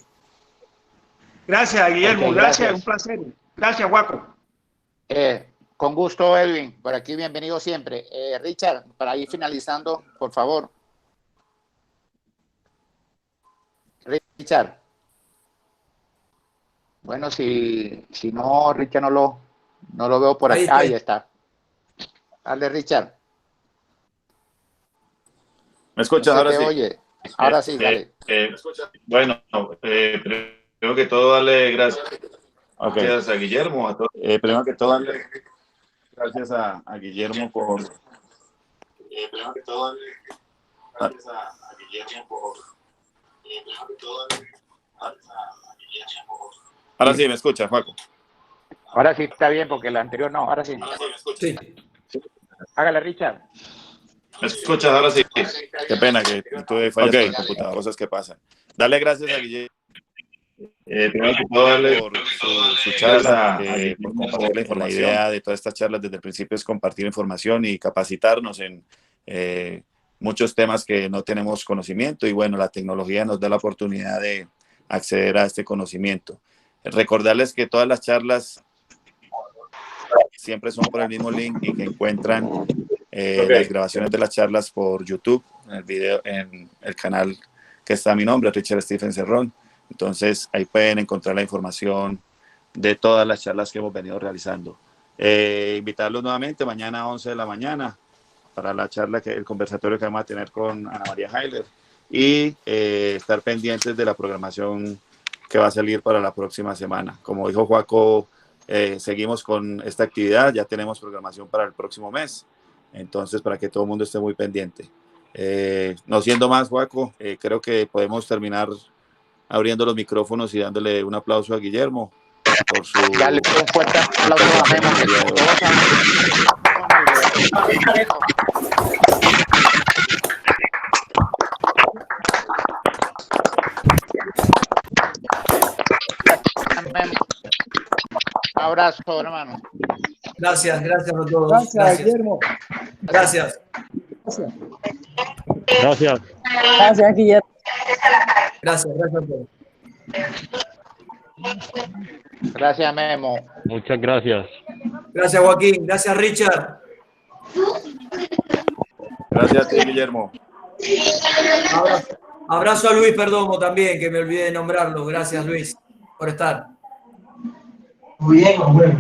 Gracias, Guillermo. Okay, gracias, un placer. Gracias, Guaco. Con gusto, Edwin. Por aquí, bienvenido siempre. Richard, para ir finalizando, por favor. Richard. Bueno, si no, Richard no lo veo por acá. Ahí está. Dale, Richard. ¿Me escuchas? Ahora sí. Oye. Ahora sí, dale. Bueno, primero que todo, darle gracias a Guillermo. Primero que todo, darle gracias a Guillermo por... Primero que todo, darle gracias a Guillermo por... Ahora sí, ¿me escuchas, Juaco? Ahora sí está bien, porque el anterior no. Ahora sí. Sí. Hágale, Richard. ¿Me escuchas? Ahora sí. Qué pena que tuve fallas con el computador, cosas que pasan. Dale gracias a Guillermo. Primero que todo, darle por su charla, por compartir la idea de todas estas charlas desde el principio es compartir información y capacitarnos en muchos temas que no tenemos conocimiento, y bueno, la tecnología nos da la oportunidad de acceder a este conocimiento. Recordarles que todas las charlas siempre son por el mismo link y que encuentran las grabaciones de las charlas por YouTube, en el canal que está a mi nombre, Richard Stephen Cerrón. Entonces ahí pueden encontrar la información de todas las charlas que hemos venido realizando. Invitarlos nuevamente mañana a 11 de la mañana para la charla, el conversatorio que vamos a tener con Ana María Hayer, y estar pendientes de la programación que va a salir para la próxima semana. Como dijo Joaco, seguimos con esta actividad, ya tenemos programación para el próximo mes, entonces para que todo el mundo esté muy pendiente. No siendo más, Joaco, creo que podemos terminar abriendo los micrófonos y dándole un aplauso a Guillermo por su... Dale un fuerte aplauso a Memo. Un abrazo, hermano. Gracias a todos. Gracias, Guillermo. Gracias. Gracias. Gracias, Guillermo. Gracias a todos. Gracias, Memo. Muchas gracias. Gracias, Joaquín. Gracias, Richard. Gracias a ti, Guillermo. Abrazo a Luis Perdomo también, que me olvidé de nombrarlo. Gracias, Luis, por estar. Muy bien, bueno.